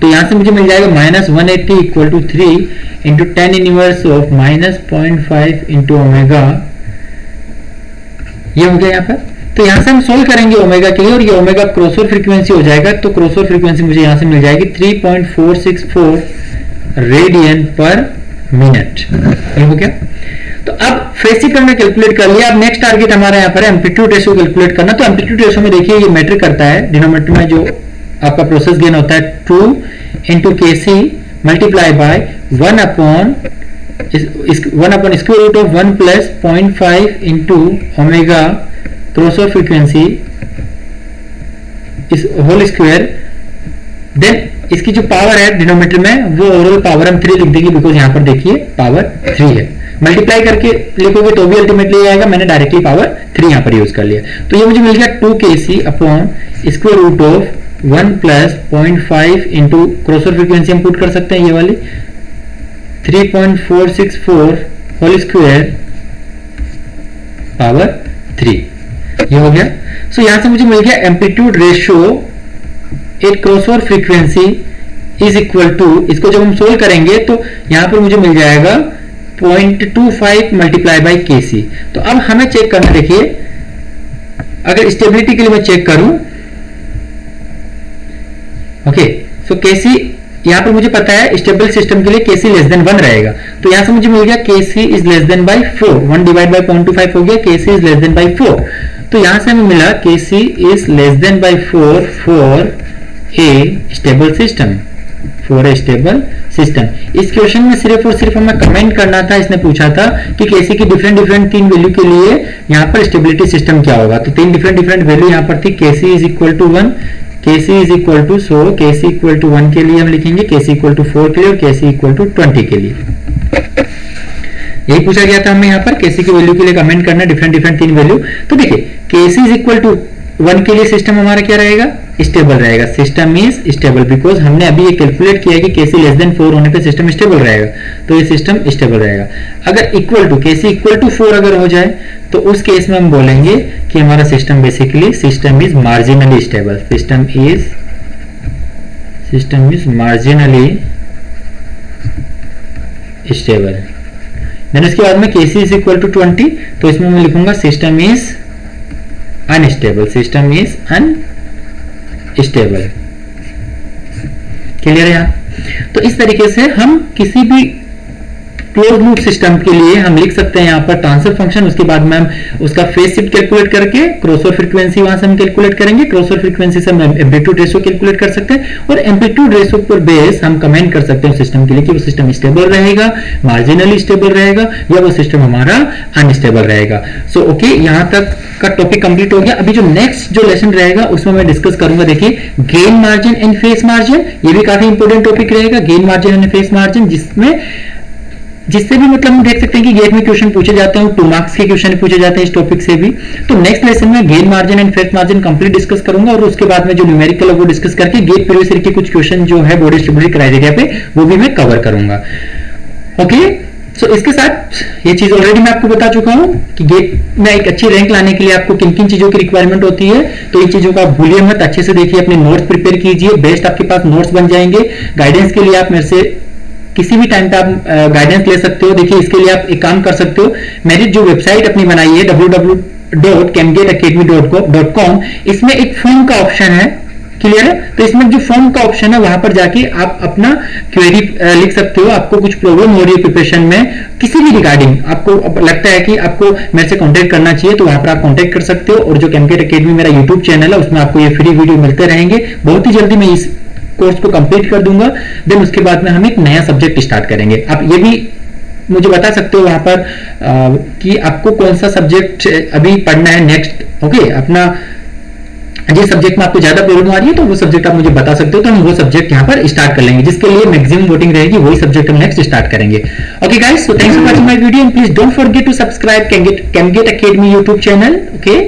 तो यहां से मुझे मिल जाएगा minus 180 equal to 3 into 10 inverse of minus 0.5 into omega, ये हो गया यहाँ पर। तो यहां से हम सोल्व करेंगे ओमेगा के लिए, और ये ओमेगा क्रॉसओवर फ्रीक्वेंसी हो जाएगा। तो क्रॉसओवर फ्रीक्वेंसी मुझे यहां से मिल जाएगी 3.464 रेडियन पर मिनट, ये हो गया। तो अब फेस शिफ्ट हमने कैलकुलेट कर लिया। अब नेक्स्ट टारगेट हमारा यहाँ पर एम्पलीट्यूड रेशियो कैलकुलेट करना। तो एम्पलीट्यूड रेशियो में देखिए ये मैटर करता है, डिनोमिनेटर में जो आपका प्रोसेस गेन होता है 2 into K C multiply by 1 upon square root of 1 plus 0.5 into omega crossover frequency इस होल स्क्वायर। देन इसकी जो पावर है डिनोमिनेटर में वो ओवरऑल पावर हम 3 लिख देंगे, बिकॉज यहां पर देखिए पावर 3 है। मल्टीप्लाई करके लिखोगे तो भी अल्टीमेटली आएगा, मैंने डायरेक्टली पावर 3 यहां पर यूज कर लिया। तो ये मुझे मिल गया 2 K C upon square root of 1 plus 0.5 into crossover frequency हम पुट कर सकते हैं ये वाली 3.464 होल स्क्वायर पावर 3, ये हो गया। सो यहां से मुझे मिल गया amplitude ratio at crossover frequency is equal to, इसको जब हम सोल्व करेंगे तो यहां पर मुझे मिल जाएगा 0.25 मल्टीप्लाई बाई केसी। तो अब हमें चेक करना, देखिए अगर स्टेबिलिटी के लिए मैं चेक करूं, ओके, सो केसी यहां पर मुझे पता है स्टेबल सिस्टम के लिए केसी लेस देन 1 रहेगा, तो यहां से मुझे मिल गया KC is less than by 4, 1 divide by 0.25 हो गया, KC is less than by 4। तो यहां से हमें मिला KC is less than by 4 for a stable system, for a stable system. इस क्वेश्चन में सिर्फ और सिर्फ हमें कमेंट करना था, इसने पूछा था कि केसी की डिफरेंट 3 वैल्यू के लिए यहाँ पर स्टेबिलिटी सिस्टम क्या होगा। तो 3 डिफरेंट वैल्यू यहाँ पर थी, KC is equal to 1, KC is equal to, so KC equal to 1 के लिए हम लिखेंगे, केसी इक्वल टू 4 के लिए और केसी इक्वल टू 20 के लिए। यही पूछा गया था हमें यहाँ पर, केसी की वैल्यू के लिए कमेंट करना डिफरेंट 3 वैल्यू। तो देखिए केसी इज इक्वल टू 1 के लिए सिस्टम हमारा क्या रहेगा, स्टेबल रहेगा, सिस्टम इज स्टेबल, बिकॉज हमने अभी ये कैलकुलेट किया कि केसी लेस देन 4 होने पे सिस्टम स्टेबल रहेगा, तो ये सिस्टम स्टेबल रहेगा। अगर equal to, KC equal to 4 अगर हो जाए तो उस केस में हम बोलेंगे कि हमारा system basically system is marginally stable, system is marginally stable. Then उसके बाद में केसी इज इक्वल टू 20, तो इसमें मैं लिखूंगा system is unstable, system is unstable. Clear है यहाँ? तो इस तरीके से हम किसी भी क्लोज लूप सिस्टम के लिए हम लिख सकते हैं यहाँ पर ट्रांसफर फंक्शन, उसके बाद में हम उसका फेज शिफ्ट कैलकुलेट करके क्रॉसओवर फ्रीक्वेंसी वहां से हम कैलकुलेट करेंगे, क्रॉसओवर फ्रीक्वेंसी से हम एम्पलीट्यूड रेशियो कैलकुलेट कर सकते हैं और एम्पलीट्यूड रेशियो पर बेस हम कमेंट कर सकते हैं सिस्टम के लिए कि वो सिस्टम स्टेबल रहेगा, मार्जिनली स्टेबल रहेगा या वो सिस्टम हमारा अनस्टेबल रहेगा। सो ओके, यहां तक का टॉपिक कंप्लीट हो गया। अभी जो नेक्स्ट जो लेसन रहेगा उसमें मैं डिस्कस करूंगा, देखिए gain margin and face margin, ये भी काफी इंपॉर्टेंट टॉपिक रहेगा, gain margin and face margin, जिससे भी मतलब हम देख सकते हैं कि गेट में क्वेश्चन पूछे जाते हैं, 2 मार्क्स के क्वेश्चन पूछे जाते हैं इस टॉपिक से भी। तो नेक्स्ट लेसन में gain margin and face margin complete discuss करूंगा और उसके बाद में जो न्यूमेरिकल है वो डिस्कस करके गेट प्रीवियस ईयर के कुछ क्वेश्चन जो है बॉडी स्टेबिलिटी क्राइटेरिया पे वो भी मैं कवर करूंगा। ओके, सो इसके साथ ये चीज ऑलरेडी मैं आपको बता चुका हूं कि गेट में एक अच्छी रैंक लाने के लिए आपको किन किन चीजों की रिक्वायरमेंट होती है, तो इन चीजों को आप भूलिए मत, अच्छे से देखिए, अपने नोट्स प्रिपेयर कीजिए, बेस्ट आपके पास नोट्स बन जाएंगे। गाइडेंस के लिए आप मेरे से किसी भी टाइम पे आप गाइडेंस ले सकते हो। देखिए इसके लिए आप एक काम कर सकते हो, मेरी जो वेबसाइट अपनी बनाई है www.camgateacademy.com, इसमें एक फॉर्म का ऑप्शन है, क्लियर है? तो इसमें जो फॉर्म का ऑप्शन है वहां पर जाके आप अपना क्वेरी लिख सकते हो। आपको कुछ प्रॉब्लम हो रही है प्रिपरेशन में किसी भी रिगार्डिंग, आपको लगता है कि आपको मेरे से कांटेक्ट करना चाहिए, तो वहां पर आप कांटेक्ट कर सकते हो। और जो कैमगेट एकेडमी मेरा यूट्यूब चैनल है उसमें आपको ये फ्री वीडियो मिलते रहेंगे। बहुत ही जल्दी मैं इस कोर्स को कंप्लीट कर दूंगा, देन उसके बाद में हम एक नया सब्जेक्ट स्टार्ट करेंगे। आप ये भी मुझे बता सकते हो वहां पर कि आपको कौन सा सब्जेक्ट अभी पढ़ना है नेक्स्ट। ओके, अपना जिस सब्जेक्ट में आपको ज्यादा प्रॉब्लम आ रही है तो वो सब्जेक्ट आप मुझे बता सकते हो, तो हम वो सब्जेक्ट यहाँ पर स्टार्ट कर लेंगे, जिसके लिए मैक्सिमम वोटिंग रहेगी वही सब्जेक्ट हम नेक्स्ट स्टार्ट करेंगे। Okay guys, so thanks for watching my video and please don't forget to subscribe Chemgate academy YouTube channel. Okay.